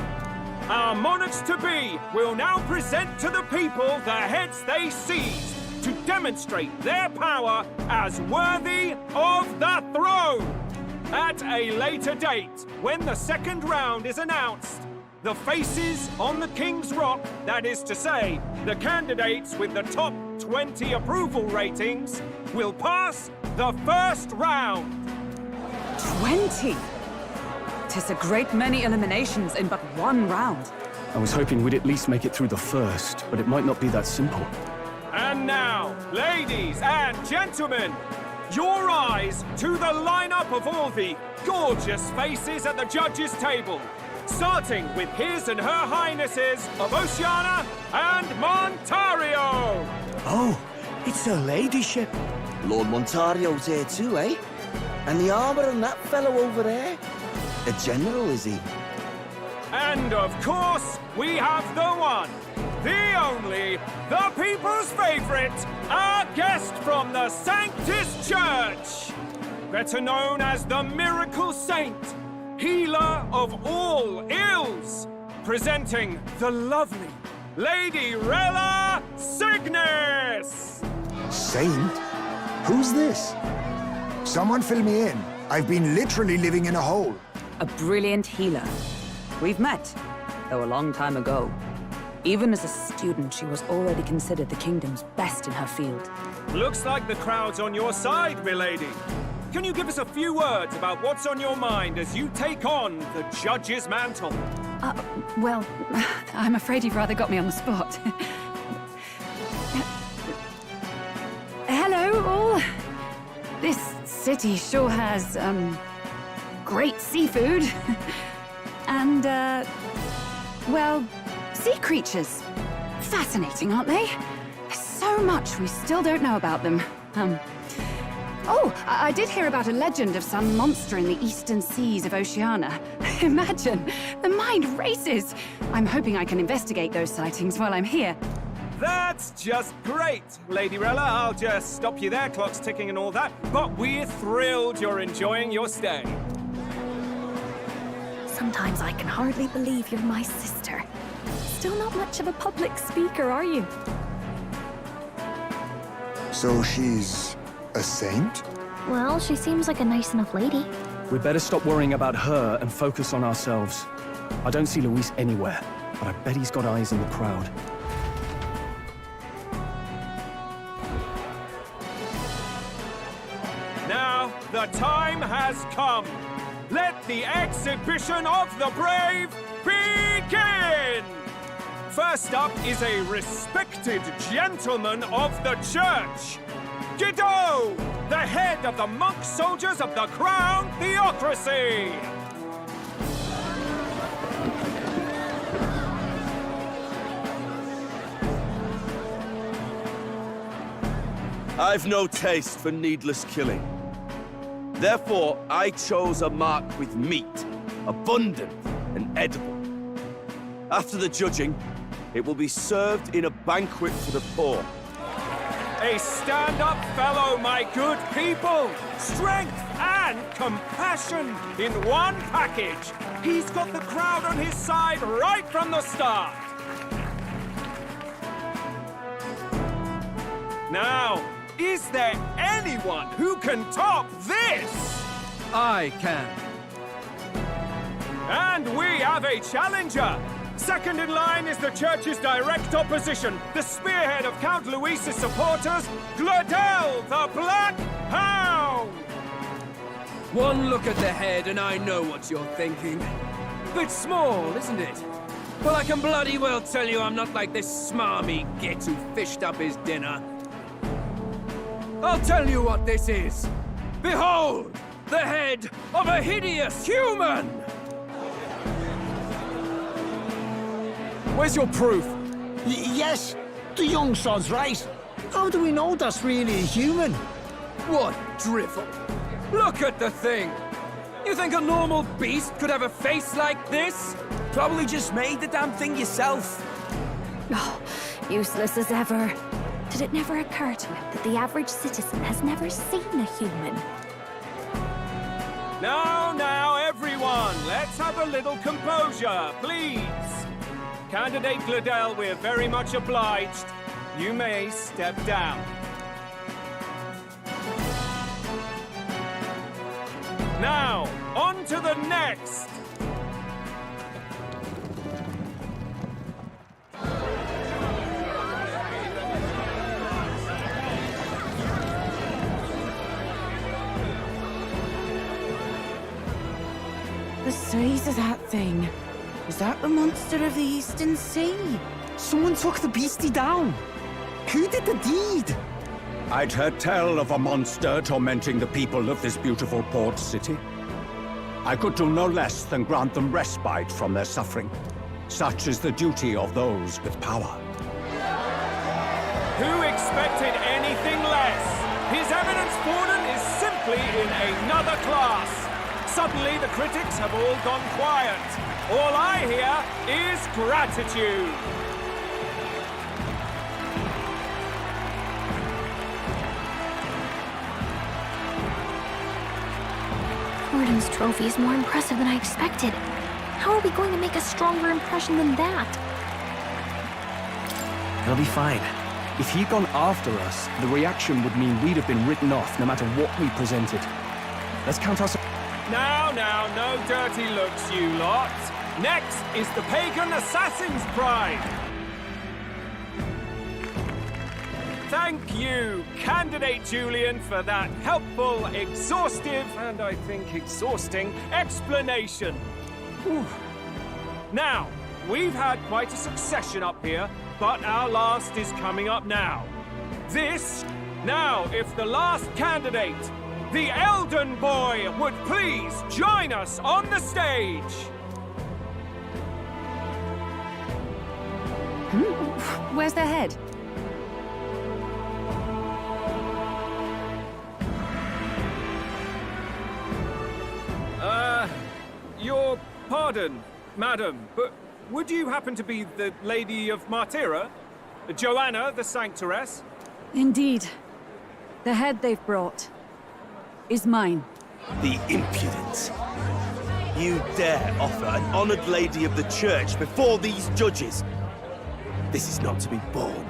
Our monarchs-to-be will now present to the people the heads they seized to demonstrate their power as worthy of the throne. At a later date, when the second round is announced, the faces on the King's Rock, that is to say, the candidates with the top 20 approval ratings, will pass the first round. 20? 'Tis a great many eliminations in but one round. I was hoping we'd at least make it through the first, but it might not be that simple. And now, ladies and gentlemen, your eyes to the lineup of all the gorgeous faces at the judges' table. Starting with His and Her Highnesses of Oceania and Montario. Oh, it's her ladyship. Lord Montario's here too, eh? And the armor on that fellow over there? A general, is he? And of course, we have the one, the only, the people's favorite, our guest from the Sanctus Church. Better known as the Miracle Saint, healer of all ills, presenting the lovely Lady Rella Cygnus! Saint? Who's this? Someone fill me in. I've been literally living in a hole. A brilliant healer. We've met, though a long time ago. Even as a student, she was already considered the kingdom's best in her field. Looks like the crowd's on your side, milady. Can you give us a few words about what's on your mind as you take on the judge's mantle? Well, I'm afraid you've rather got me on the spot. Hello, all. This city sure has, great seafood. And, well, sea creatures. Fascinating, aren't they? There's so much we still don't know about them. Oh, I did hear about a legend of some monster in the eastern seas of Oceania. Imagine, the mind races. I'm hoping I can investigate those sightings while I'm here. That's just great, Lady Rella. I'll just stop you there, clock's ticking and all that. But we're thrilled you're enjoying your stay. Sometimes I can hardly believe you're my sister. Still not much of a public speaker, are you? So she's a saint? Well, she seems like a nice enough lady. We'd better stop worrying about her and focus on ourselves. I don't see Luis anywhere, but I bet he's got eyes in the crowd. Now, the time has come. Let the exhibition of the brave begin! First up is a respected gentleman of the church. Guido, the head of the monk soldiers of the Crown Theocracy! I've no taste for needless killing. Therefore, I chose a mark with meat, abundant and edible. After the judging, it will be served in a banquet for the poor. A stand-up fellow, my good people! Strength and compassion in one package! He's got the crowd on his side right from the start! Now, is there anyone who can top this? I can. And we have a challenger! Second in line is the church's direct opposition, the spearhead of Count Luis's supporters, Gladel the Black Hound! One look at the head and I know what you're thinking. Bit small, isn't it? Well, I can bloody well tell you I'm not like this smarmy git who fished up his dinner. I'll tell you what this is. Behold, the head of a hideous human! Where's your proof? Yes, the young sod's right. How do we know that's really a human? What drivel? Look at the thing! You think a normal beast could have a face like this? Probably just made the damn thing yourself. Oh, useless as ever. Did it never occur to him that the average citizen has never seen a human? Now, everyone, let's have a little composure, please. Candidate Gladel, we're very much obliged. You may step down. Now, on to the next! The size of that thing. Is that the monster of the Eastern Sea? Someone took the beastie down. Who did the deed? I'd heard tell of a monster tormenting the people of this beautiful port city. I could do no less than grant them respite from their suffering. Such is the duty of those with power. Who expected anything less? His Eminence Borden is simply in another class. Suddenly the critics have all gone quiet. All I hear is gratitude. Borden's trophy is more impressive than I expected. How are we going to make a stronger impression than that? He'll be fine. If he'd gone after us, the reaction would mean we'd have been written off no matter what we presented. Let's count ourselves. Now, no dirty looks, you lot. Next is the Pagan Assassin's Pride. Thank you, Candidate Julian, for that helpful, exhaustive, and I think exhausting explanation. Whew. Now, we've had quite a succession up here, but our last is coming up now. Now, if the last candidate, the Elden Boy, would please join us on the stage. Where's the head? Your pardon, madam, but would you happen to be the Lady of Martira? Joanna, the Sanctoress? Indeed. The head they've brought is mine. The impudence. You dare offer an honored lady of the church before these judges? This is not to be borne.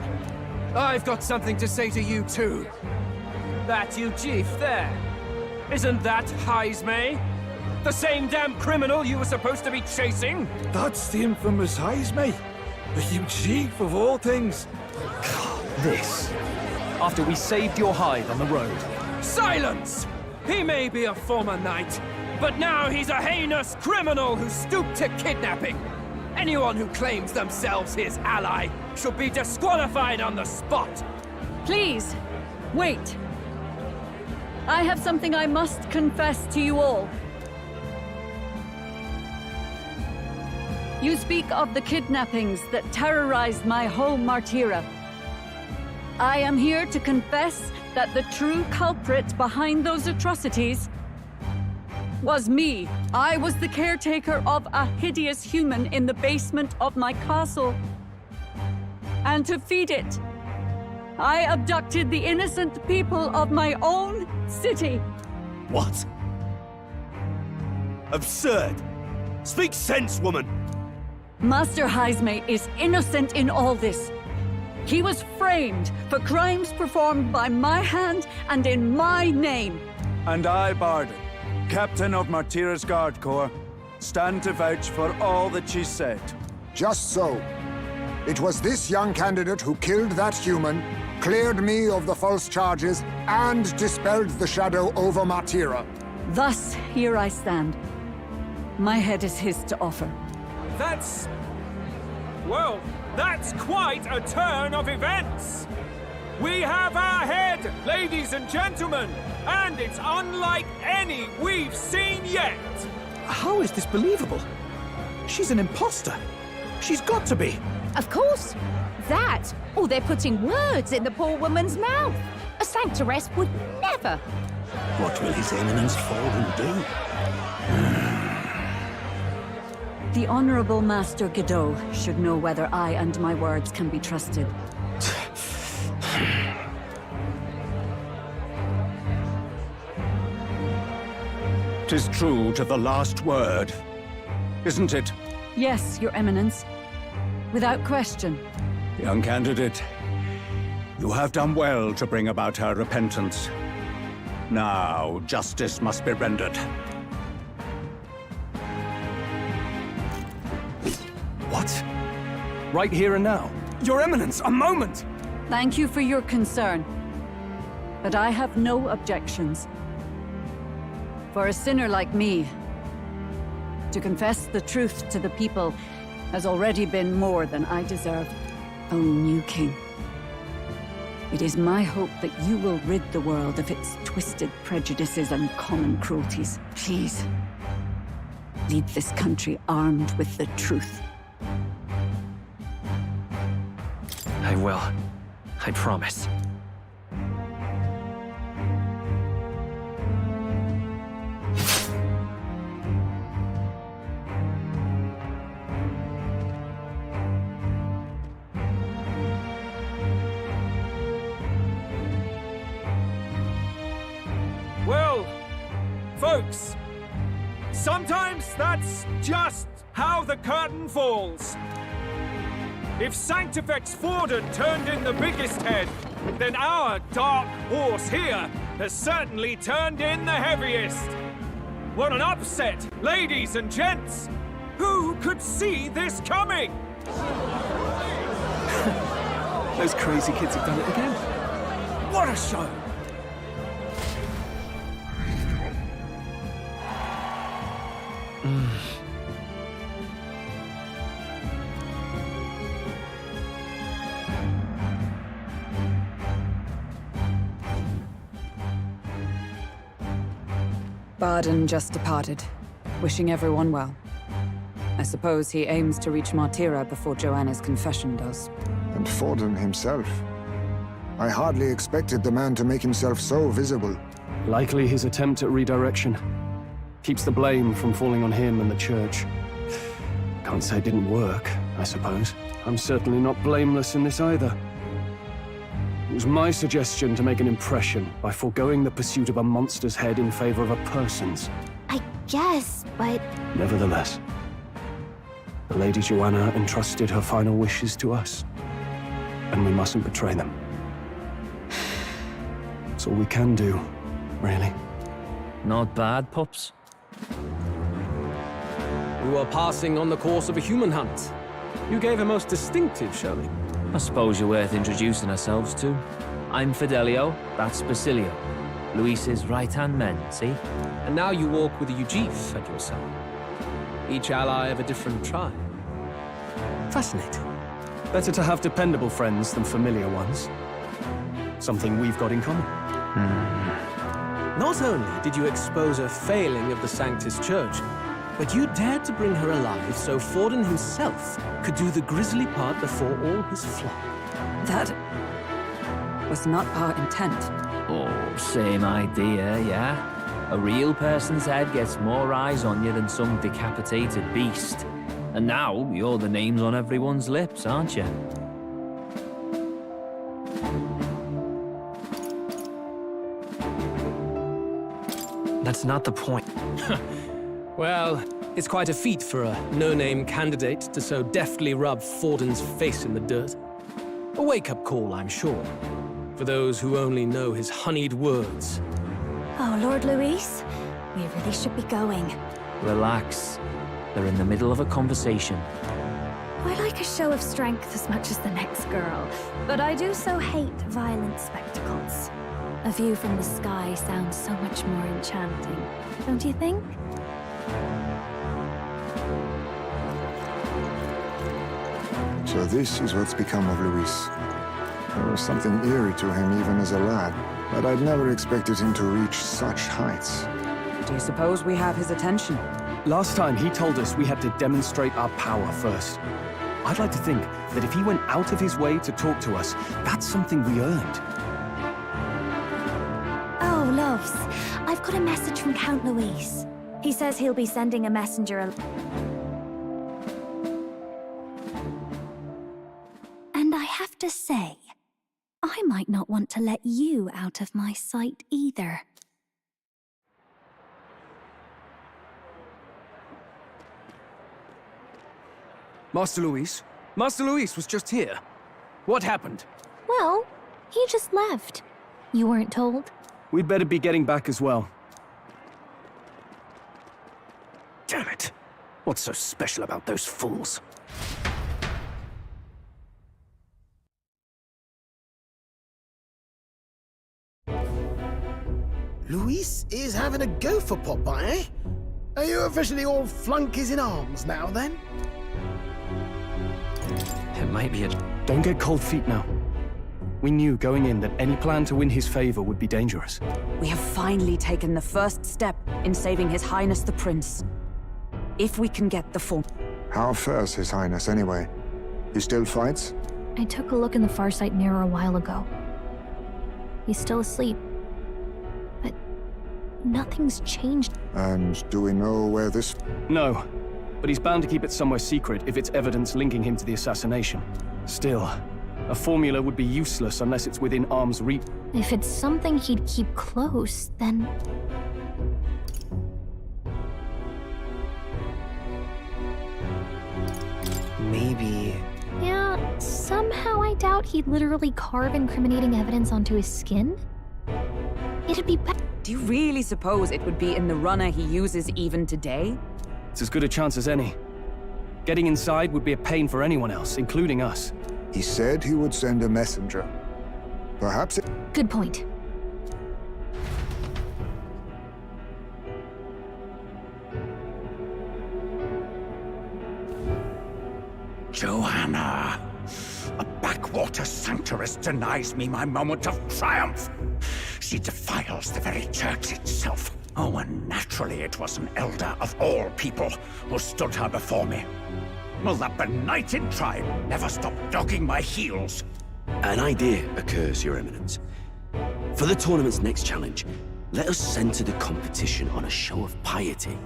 I've got something to say to you too. That you chief there. Isn't that Heismay? The same damn criminal you were supposed to be chasing? That's the infamous Heismay. The huge chief of all things. This. After we saved your hide on the road. Silence! He may be a former knight, but now he's a heinous criminal who stooped to kidnapping. Anyone who claims themselves his ally should be disqualified on the spot. Please, wait. I have something I must confess to you all. You speak of the kidnappings that terrorized my home, Martira. I am here to confess that the true culprit behind those atrocities was me. I was the caretaker of a hideous human in the basement of my castle. And to feed it, I abducted the innocent people of my own city. What? Absurd! Speak sense, woman! Master Heismay is innocent in all this. He was framed for crimes performed by my hand and in my name. And I, Barden, captain of Martira's Guard Corps, stand to vouch for all that she said. Just so. It was this young candidate who killed that human, cleared me of the false charges, and dispelled the shadow over Martira. Thus, here I stand. My head is his to offer. Well, that's quite a turn of events! We have our head, ladies and gentlemen, and it's unlike any we've seen yet! How is this believable? She's an imposter. She's got to be. Of course. That, or they're putting words in the poor woman's mouth. A sanctoress would never. What will His Eminence Forden do? The Honorable Master Godot should know whether I and my words can be trusted. 'Tis true to the last word, isn't it? Yes, Your Eminence. Without question. Young candidate, you have done well to bring about her repentance. Now, justice must be rendered. What? Right here and now? Your Eminence, a moment! Thank you for your concern. But I have no objections. For a sinner like me, to confess the truth to the people has already been more than I deserve. O new king, it is my hope that you will rid the world of its twisted prejudices and common cruelties. Please, lead this country armed with the truth. I will. I promise. Well, folks, sometimes that's just how the curtain falls. If Sanctifex Forden turned in the biggest head, then our dark horse here has certainly turned in the heaviest. What an upset, ladies and gents! Who could see this coming? Those crazy kids have done it again. What a show! Barden just departed, wishing everyone well. I suppose he aims to reach Martira before Joanna's confession does. And Forden himself. I hardly expected the man to make himself so visible. Likely his attempt at redirection. Keeps the blame from falling on him and the church. Can't say it didn't work, I suppose. I'm certainly not blameless in this either. It was my suggestion to make an impression by foregoing the pursuit of a monster's head in favor of a person's. I guess, but... Nevertheless, the Lady Joanna entrusted her final wishes to us, and we mustn't betray them. That's all we can do, really. Not bad, pups. You are passing on the course of a human hunt. You gave a most distinctive showing. I suppose you're worth introducing ourselves to. I'm Fidelio, that's Basilio. Luis's right-hand men, see? And now you walk with a Ujif at your side. Each ally of a different tribe. Fascinating. Better to have dependable friends than familiar ones. Something we've got in common. Not only did you expose a failing of the Sanctus Church, but you dared to bring her alive so Forden himself could do the grisly part before all his flock. That was not our intent. Oh, same idea, yeah? A real person's head gets more eyes on you than some decapitated beast. And now, you're the names on everyone's lips, aren't you? That's not the point. Well, it's quite a feat for a no-name candidate to so deftly rub Forden's face in the dirt. A wake-up call, I'm sure. For those who only know his honeyed words. Oh, Lord Luis, we really should be going. Relax. They're in the middle of a conversation. I like a show of strength as much as the next girl, but I do so hate violent spectacles. A view from the sky sounds so much more enchanting, don't you think? So this is what's become of Luis. There was something eerie to him even as a lad, but I'd never expected him to reach such heights. Do you suppose we have his attention? Last time, he told us we had to demonstrate our power first. I'd like to think that if he went out of his way to talk to us, that's something we earned. Oh, loves, I've got a message from Count Luis. He says he'll be sending a messenger And I have to say, I might not want to let you out of my sight either. Master Luis? Master Luis was just here. What happened? Well, he just left. You weren't told? We'd better be getting back as well. Damn it. What's so special about those fools? Luis is having a go for Popeye, eh? Are you officially all flunkies in arms now, then? It might be a... Don't get cold feet now. We knew going in that any plan to win his favor would be dangerous. We have finally taken the first step in saving His Highness the Prince. If we can get the form... How fares His Highness, anyway? He still fights? I took a look in the Farsight mirror a while ago. He's still asleep. But nothing's changed. And do we know where this... No, but he's bound to keep it somewhere secret if it's evidence linking him to the assassination. Still, a formula would be useless unless it's within arm's reach. If it's something he'd keep close, then... Maybe... Yeah, somehow I doubt he'd literally carve incriminating evidence onto his skin. It'd be better. Do you really suppose it would be in the runner he uses even today? It's as good a chance as any. Getting inside would be a pain for anyone else, including us. He said he would send a messenger. Perhaps it... Good point. Joanna! A backwater sanctuarist denies me my moment of triumph! She defiles the very church itself. Oh, and naturally it was an elder of all people who stood her before me. Will that benighted tribe never stop dogging my heels? An idea occurs, Your Eminence. For the tournament's next challenge, let us center the competition on a show of piety.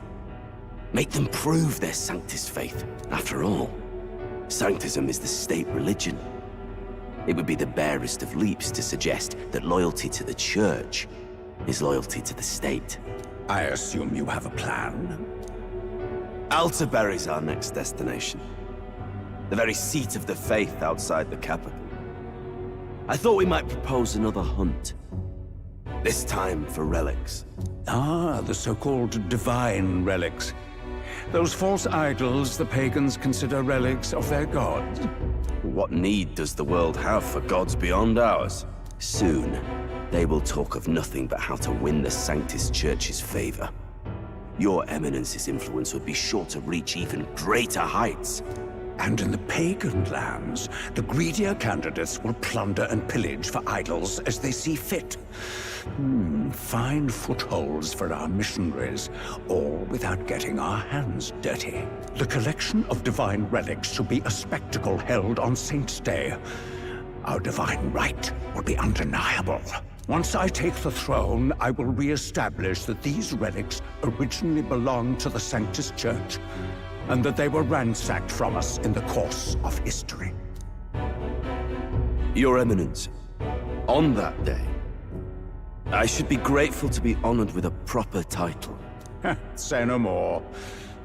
Make them prove their Sanctus faith. After all, Sanctism is the state religion. It would be the barest of leaps to suggest that loyalty to the Church is loyalty to the state. I assume you have a plan? Altaberry's our next destination. The very seat of the faith outside the capital. I thought we might propose another hunt. This time for relics. Ah, the so-called divine relics. Those false idols the pagans consider relics of their gods. What need does the world have for gods beyond ours? Soon, they will talk of nothing but how to win the Sanctus Church's favor. Your Eminence's influence would be sure to reach even greater heights. And in the pagan lands, the greedier candidates will plunder and pillage for idols as they see fit. Fine footholds for our missionaries, all without getting our hands dirty. The collection of divine relics should be a spectacle held on Saint's Day. Our divine right will be undeniable. Once I take the throne, I will re-establish that these relics originally belonged to the Sanctus Church, and that they were ransacked from us in the course of history. Your Eminence, on that day, I should be grateful to be honored with a proper title. Say no more.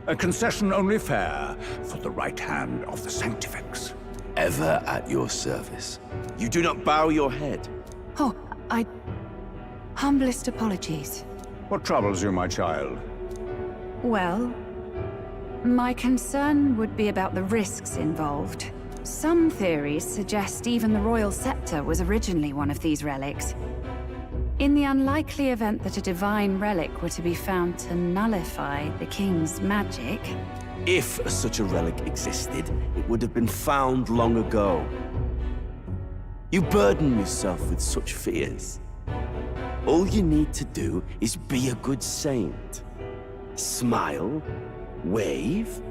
A concession only fair for the right hand of the Sanctifex. ever at your service. You do not bow your head. Oh, humblest apologies. What troubles you, my child? Well, my concern would be about the risks involved. Some theories suggest even the royal scepter was originally one of these relics. In the unlikely event that a divine relic were to be found to nullify the king's magic... If such a relic existed, it would have been found long ago. You burden yourself with such fears. All you need to do is be a good saint. Smile, wave,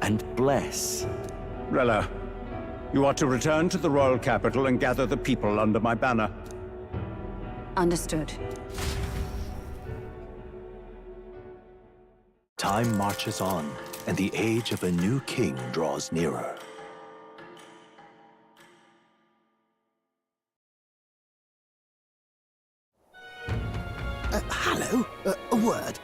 and bless. Rella, you are to return to the royal capital and gather the people under my banner. Understood. Time marches on, and the age of a new king draws nearer. Hello? A word.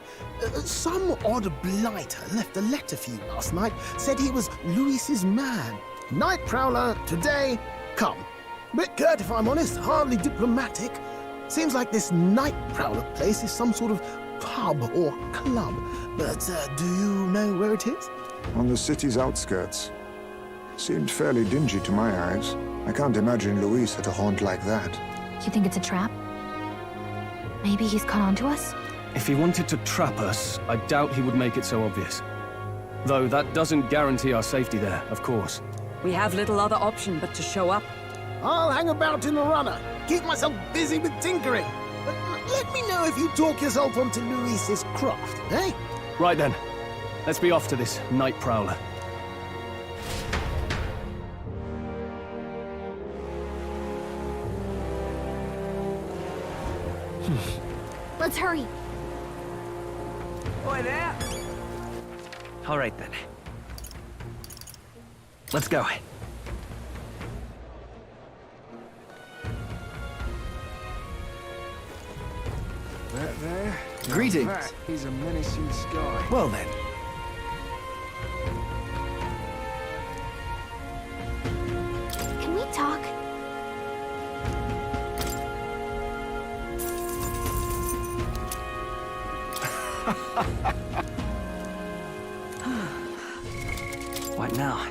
Some odd blighter left a letter for you last night. Said he was Louis's man. Night Prowler, today, come. Bit curt, if I'm honest, hardly diplomatic. Seems like this Night Prowler place is some sort of pub or club. But do you know where it is? On the city's outskirts. Seemed fairly dingy to my eyes. I can't imagine Louis at a haunt like that. You think it's a trap? Maybe he's caught on to us? If he wanted to trap us, I doubt he would make it so obvious. Though that doesn't guarantee our safety there, of course. We have little other option but to show up. I'll hang about in the runner. Keep myself busy with tinkering. But let me know if you talk yourself onto Louis's craft, eh? Right then. Let's be off to this Night Prowler. Let's hurry. Oi there! All right, then. Let's go. That there? Greetings. That is a menacing sky. Well then. Can we talk? What now?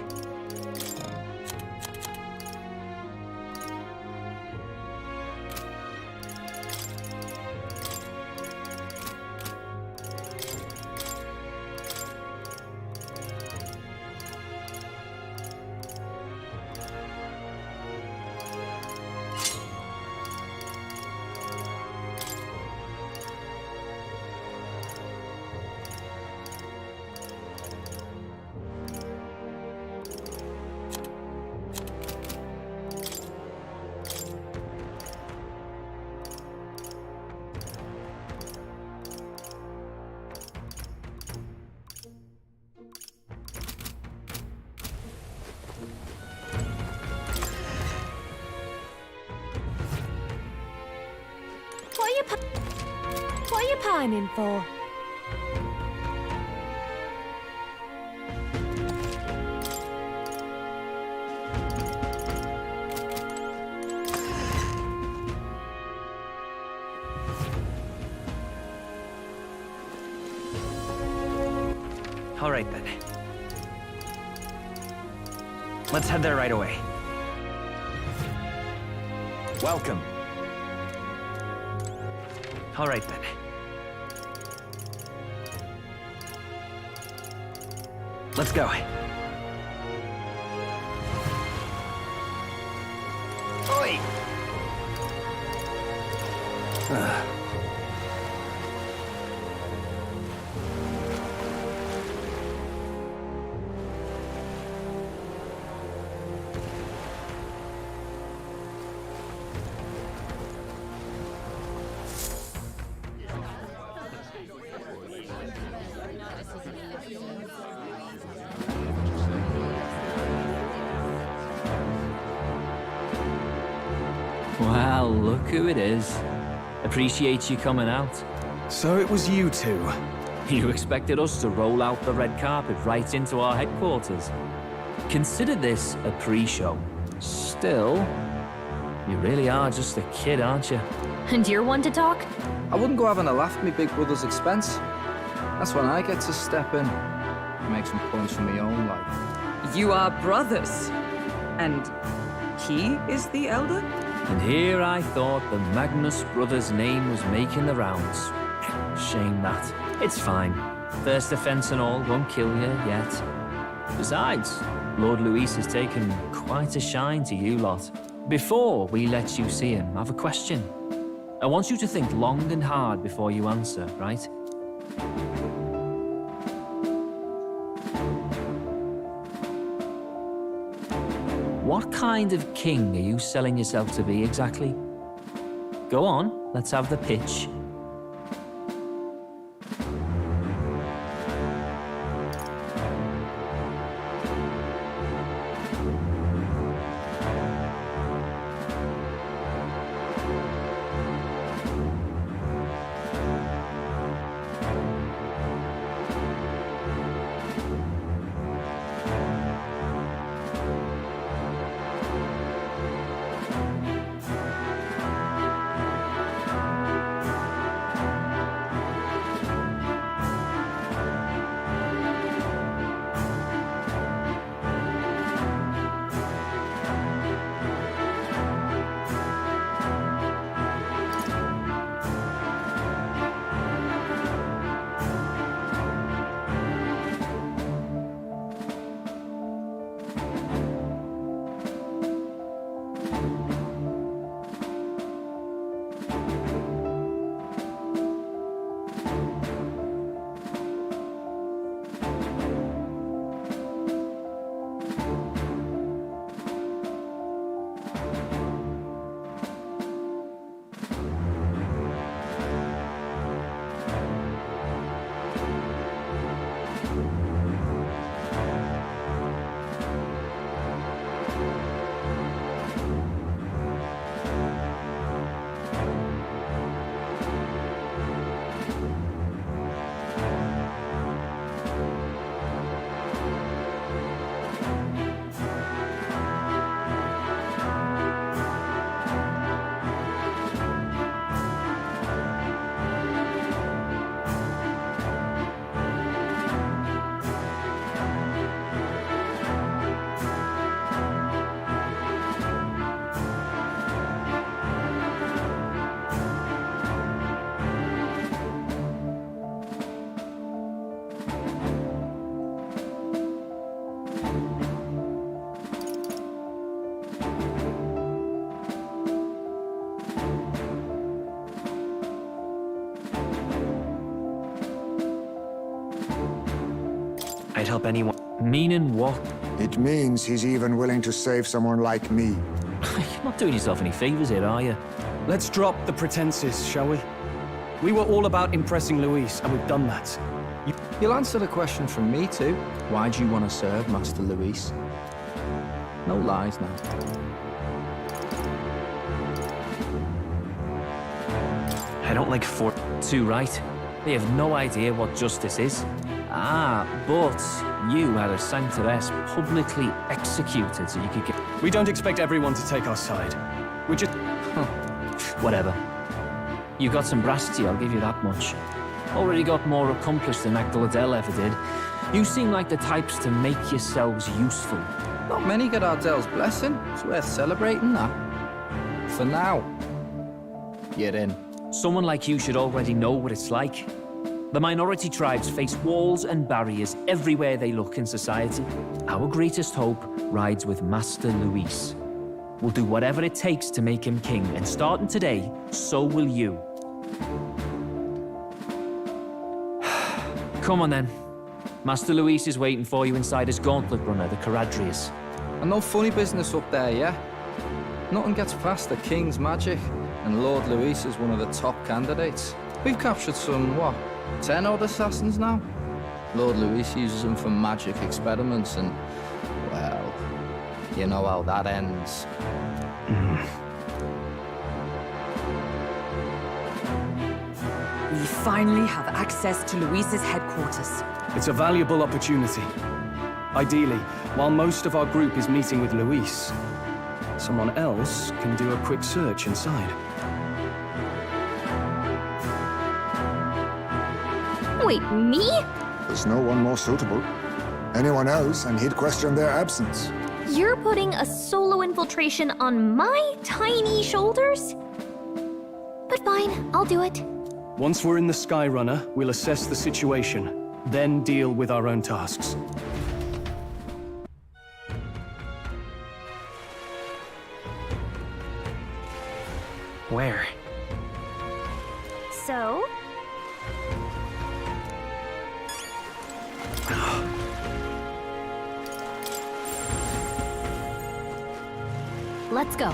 What are you pining for? All right, then. Let's head there right away. Welcome. All right, then. Let's go. Oi! Well, look who it is. Appreciate you coming out. So it was you two. You expected us to roll out the red carpet right into our headquarters? Consider this a pre-show. Still, you really are just a kid, aren't you? And you're one to talk? I wouldn't go having a laugh at me big brother's expense. That's when I get to step in and make some points for my own life. You are brothers. And he is the elder? And here I thought the Magnus brothers' name was making the rounds. Shame that. It's fine. First offense and all won't kill you yet. Besides, Lord Luis has taken quite a shine to you lot. Before we let you see him, I have a question. I want you to think long and hard before you answer, right? What kind of king are you selling yourself to be exactly? Go on, let's have the pitch. I'd help anyone. Meaning what? It means he's even willing to save someone like me. You're not doing yourself any favors here, are you? Let's drop the pretenses, shall we? We were all about impressing Luis, and we've done that. You'll answer the question from me too. Why do you want to serve Master Luis? No lies now. I don't like for... Too right. They have no idea what justice is. Ah, but you had a sanctoress publicly executed so you could get... We don't expect everyone to take our side. We just... Whatever. You got some brasty, I'll give you that much. Already got more accomplished than Agdaladel ever did. You seem like the types to make yourselves useful. Not many get Ardel's blessing. It's worth celebrating that. For now, you're in. Someone like you should already know what it's like. The minority tribes face walls and barriers everywhere they look in society. Our greatest hope rides with Master Luis. We'll do whatever it takes to make him king, and starting today, so will you. Come on then. Master Luis is waiting for you inside his gauntlet runner, the Caradrius. And no funny business up there, yeah? Nothing gets past the king's magic, and Lord Luis is one of the top candidates. We've captured some, what, 10 odd assassins now? Lord Luis uses them for magic experiments and, well, you know how that ends. We finally have access to Luis's headquarters. It's a valuable opportunity. Ideally, while most of our group is meeting with Luis, someone else can do a quick search inside. Wait, me? There's no one more suitable. Anyone else, and he'd question their absence. You're putting a solo infiltration on my tiny shoulders? But fine, I'll do it. Once we're in the Skyrunner, we'll assess the situation, then deal with our own tasks. Where? So? Let's go.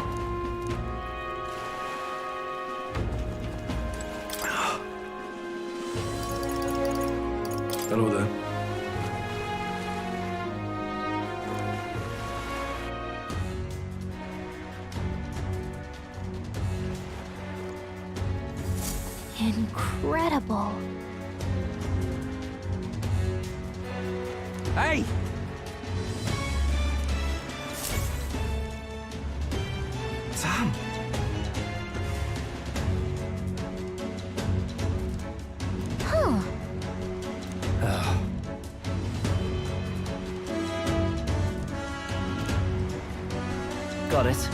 Hello there. Incredible. Hey! Sam! Huh. Got it.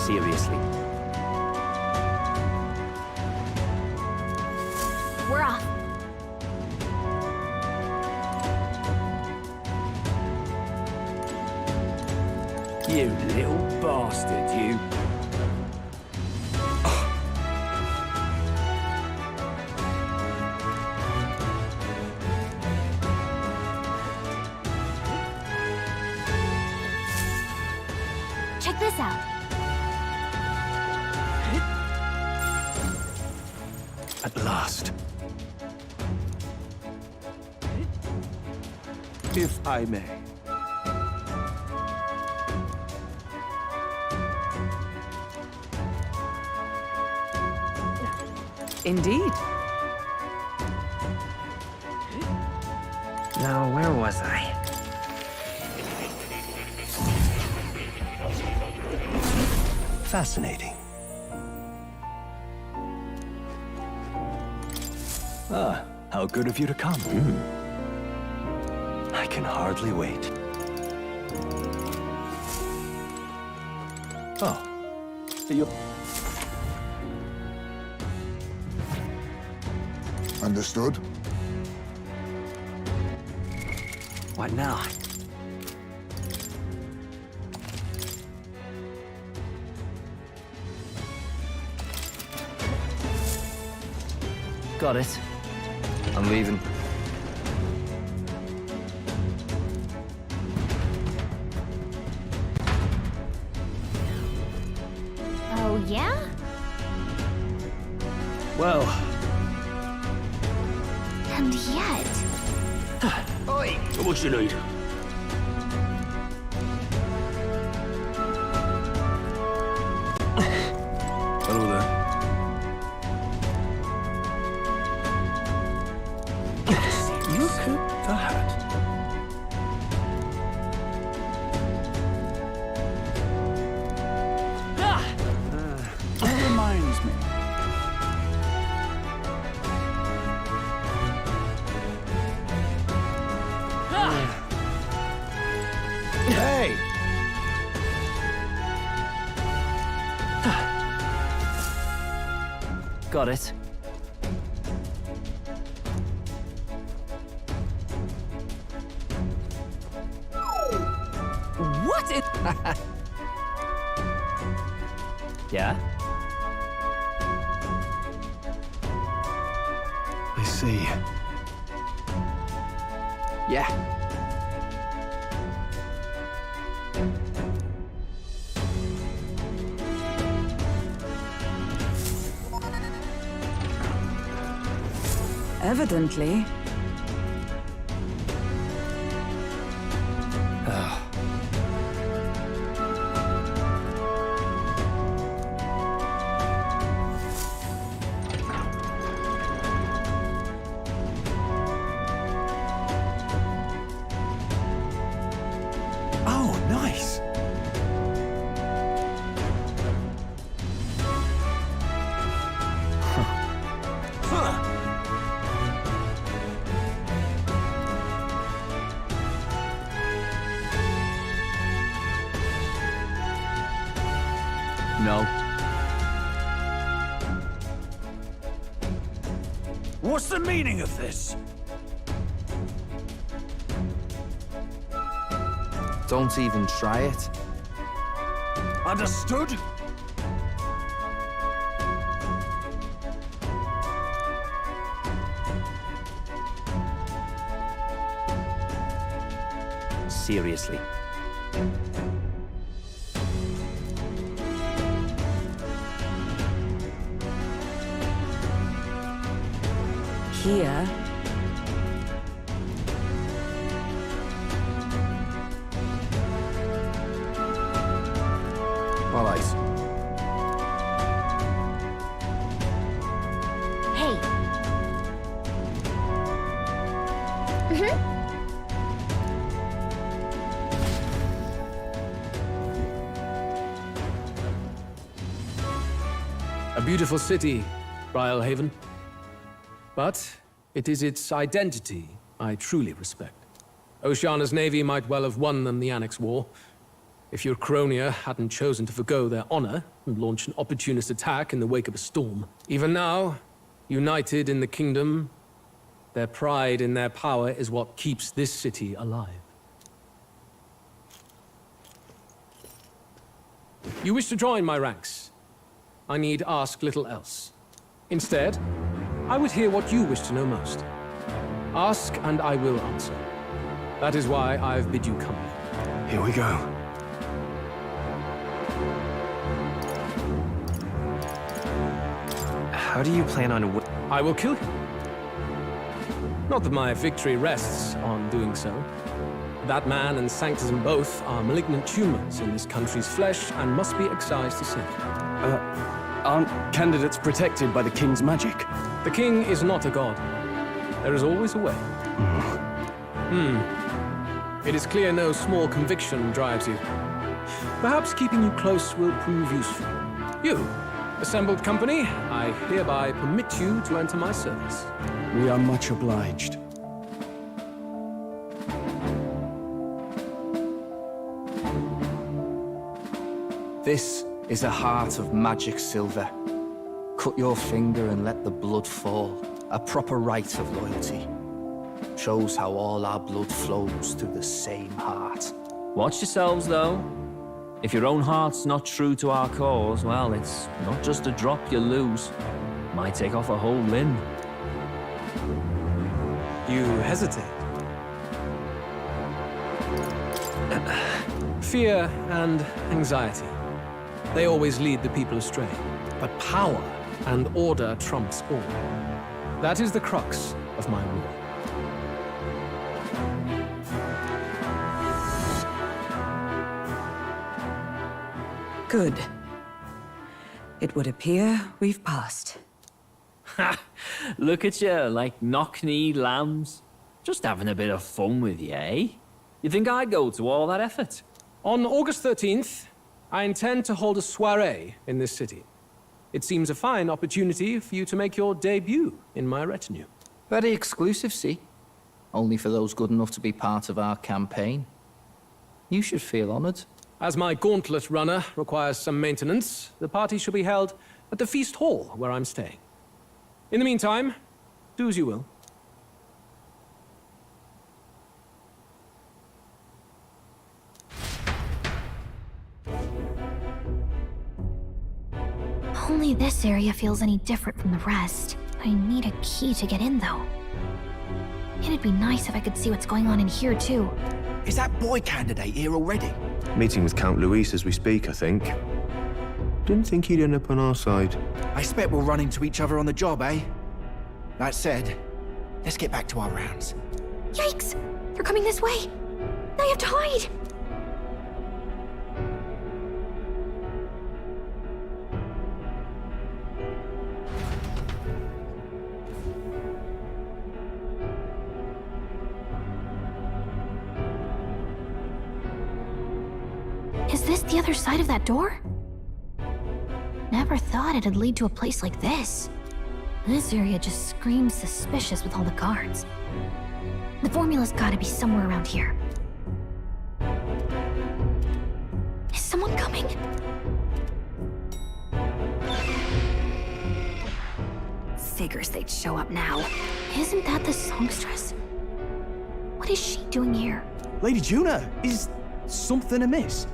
Seriously. We're off. You little bastard, you. Check this out. At last. If I may. Indeed. Now, where was I? Fascinating. Ah, how good of you to come. I can hardly wait. Oh, you... Understood? What now? Got it. I'm leaving. Oh, yeah? Well... And yet... Oi! What you need? Hello there. Look at that. That reminds me. Hey! Got it. What is... Yeah? I see. Yeah. Evidently. What's the meaning of this? Don't even try it. Understood? Seriously. Here. All right. Hey. A beautiful city, Brialhaven. But it is its identity I truly respect. Oceana's navy might well have won them the Annex War, if your Cronia hadn't chosen to forgo their honor and launch an opportunist attack in the wake of a storm. Even now, united in the kingdom, their pride in their power is what keeps this city alive. You wish to join my ranks. I need ask little else. Instead, I would hear what you wish to know most. Ask and I will answer. That is why I've bid you come. Here we go. How do you plan on... I will kill him. Not that my victory rests on doing so. That man and Sanctism both are malignant tumors in this country's flesh and must be excised to safety. Aren't candidates protected by the king's magic? The king is not a god. There is always a way. It is clear no small conviction drives you. Perhaps keeping you close will prove useful. You, assembled company, I hereby permit you to enter my service. We are much obliged. This is a heart of magic silver. Cut your finger and let the blood fall. A proper rite of loyalty. Shows how all our blood flows through the same heart. Watch yourselves, though. If your own heart's not true to our cause, well, it's not just a drop you lose. Might take off a whole limb. You hesitate. Fear and anxiety. They always lead the people astray. But power and order trumps all. That is the crux of my rule. Good. It would appear we've passed. Ha! Look at you, like knock-kneed lambs. Just having a bit of fun with you, eh? You think I'd go to all that effort? On August 13th, I intend to hold a soiree in this city. It seems a fine opportunity for you to make your debut in my retinue. Very exclusive, see? Only for those good enough to be part of our campaign. You should feel honored. As my gauntlet runner requires some maintenance, the party shall be held at the feast hall where I'm staying. In the meantime, do as you will. Only this area feels any different from the rest. I need a key to get in, though. It'd be nice if I could see what's going on in here, too. Is that boy candidate here already? Meeting with Count Luis as we speak, I think. Didn't think he'd end up on our side. I expect we'll run into each other on the job, eh? That said, let's get back to our rounds. Yikes! They're coming this way! I have to hide! Is this the other side of that door? Never thought it'd lead to a place like this. This area just screams suspicious with all the guards. The formula's gotta be somewhere around here. Is someone coming? Figures they'd show up now. Isn't that the songstress? What is she doing here? Lady Juna, is something amiss?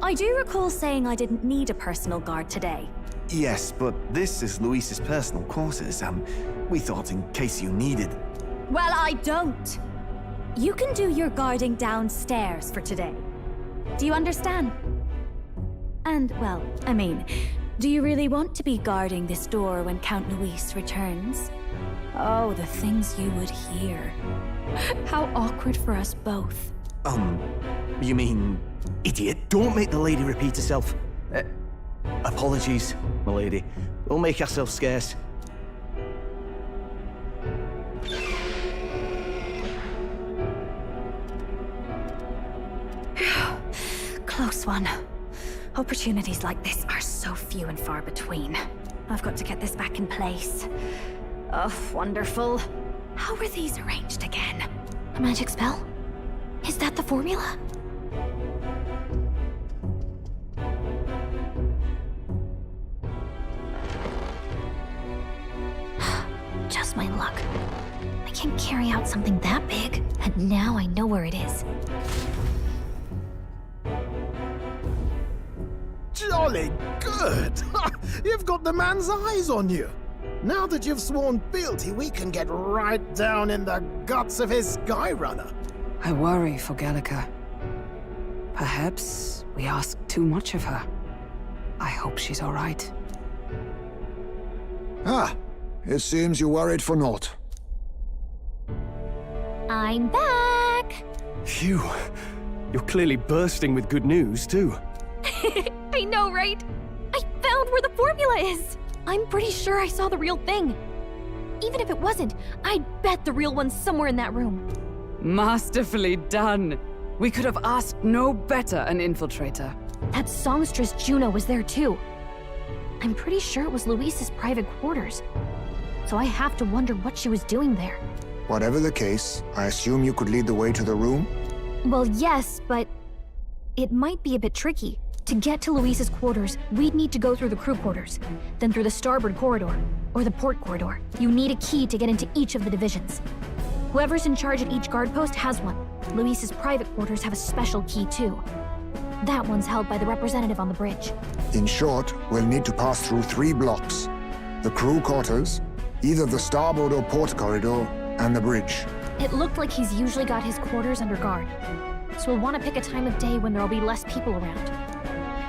I do recall saying I didn't need a personal guard today. Yes, but this is Luis's personal quarters, and we thought in case you needed... Well, I don't. You can do your guarding downstairs for today. Do you understand? And, well, I mean, do you really want to be guarding this door when Count Luis returns? Oh, the things you would hear. How awkward for us both. You mean... Idiot, don't make the lady repeat herself. Apologies, my lady. Don't make yourself scarce. Close one. Opportunities like this are so few and far between. I've got to get this back in place. Oh, wonderful. How were these arranged again? A magic spell? Is that the formula? Just my luck. I can't carry out something that big, and now I know where it is. Jolly good! You've got the man's eyes on you. Now that you've sworn fealty, we can get right down in the guts of his Skyrunner. I worry for Gallica. Perhaps we ask too much of her. I hope she's all right. Ah, it seems you worried for naught. I'm back! Phew. You're clearly bursting with good news, too. I know, right? I found where the formula is! I'm pretty sure I saw the real thing. Even if it wasn't, I'd bet the real one's somewhere in that room. Masterfully done. We could have asked no better an infiltrator. That songstress Juno was there too. I'm pretty sure it was Luis's private quarters. So I have to wonder what she was doing there. Whatever the case, I assume you could lead the way to the room? Well, yes, but it might be a bit tricky. To get to Luis's quarters, we'd need to go through the crew quarters, then through the starboard corridor, or the port corridor. You need a key to get into each of the divisions. Whoever's in charge at each guard post has one. Luis's private quarters have a special key too. That one's held by the representative on the bridge. In short, we'll need to pass through 3 blocks. The crew quarters, either the starboard or port corridor, and the bridge. It looked like he's usually got his quarters under guard. So we'll want to pick a time of day when there'll be less people around.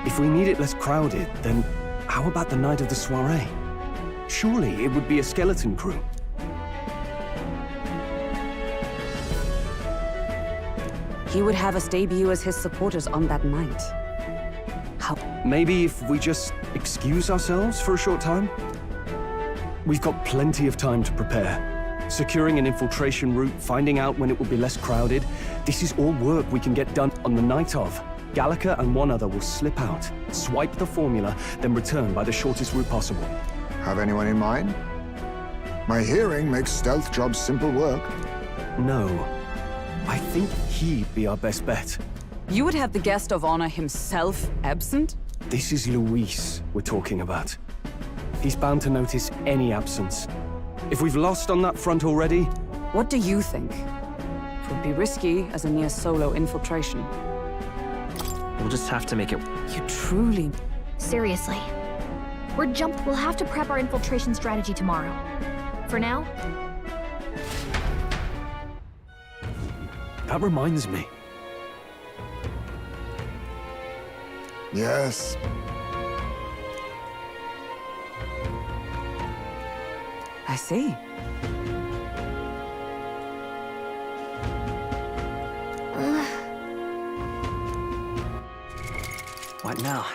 If we need it less crowded, then how about the night of the soiree? Surely it would be a skeleton crew. He would have us debut as his supporters on that night. How? Maybe if we just excuse ourselves for a short time? We've got plenty of time to prepare. Securing an infiltration route, finding out when it will be less crowded. This is all work we can get done on the night of. Gallica and one other will slip out, swipe the formula, then return by the shortest route possible. Have anyone in mind? My hearing makes stealth jobs simple work. No. I think he'd be our best bet. You would have the guest of honor himself absent? This is Luis we're talking about. He's bound to notice any absence. If we've lost on that front already... What do you think? It would be risky as a near solo infiltration. We'll just have to make it... You truly... Seriously. We'll have to prep our infiltration strategy tomorrow. For now... That reminds me. Yes. I see. What now?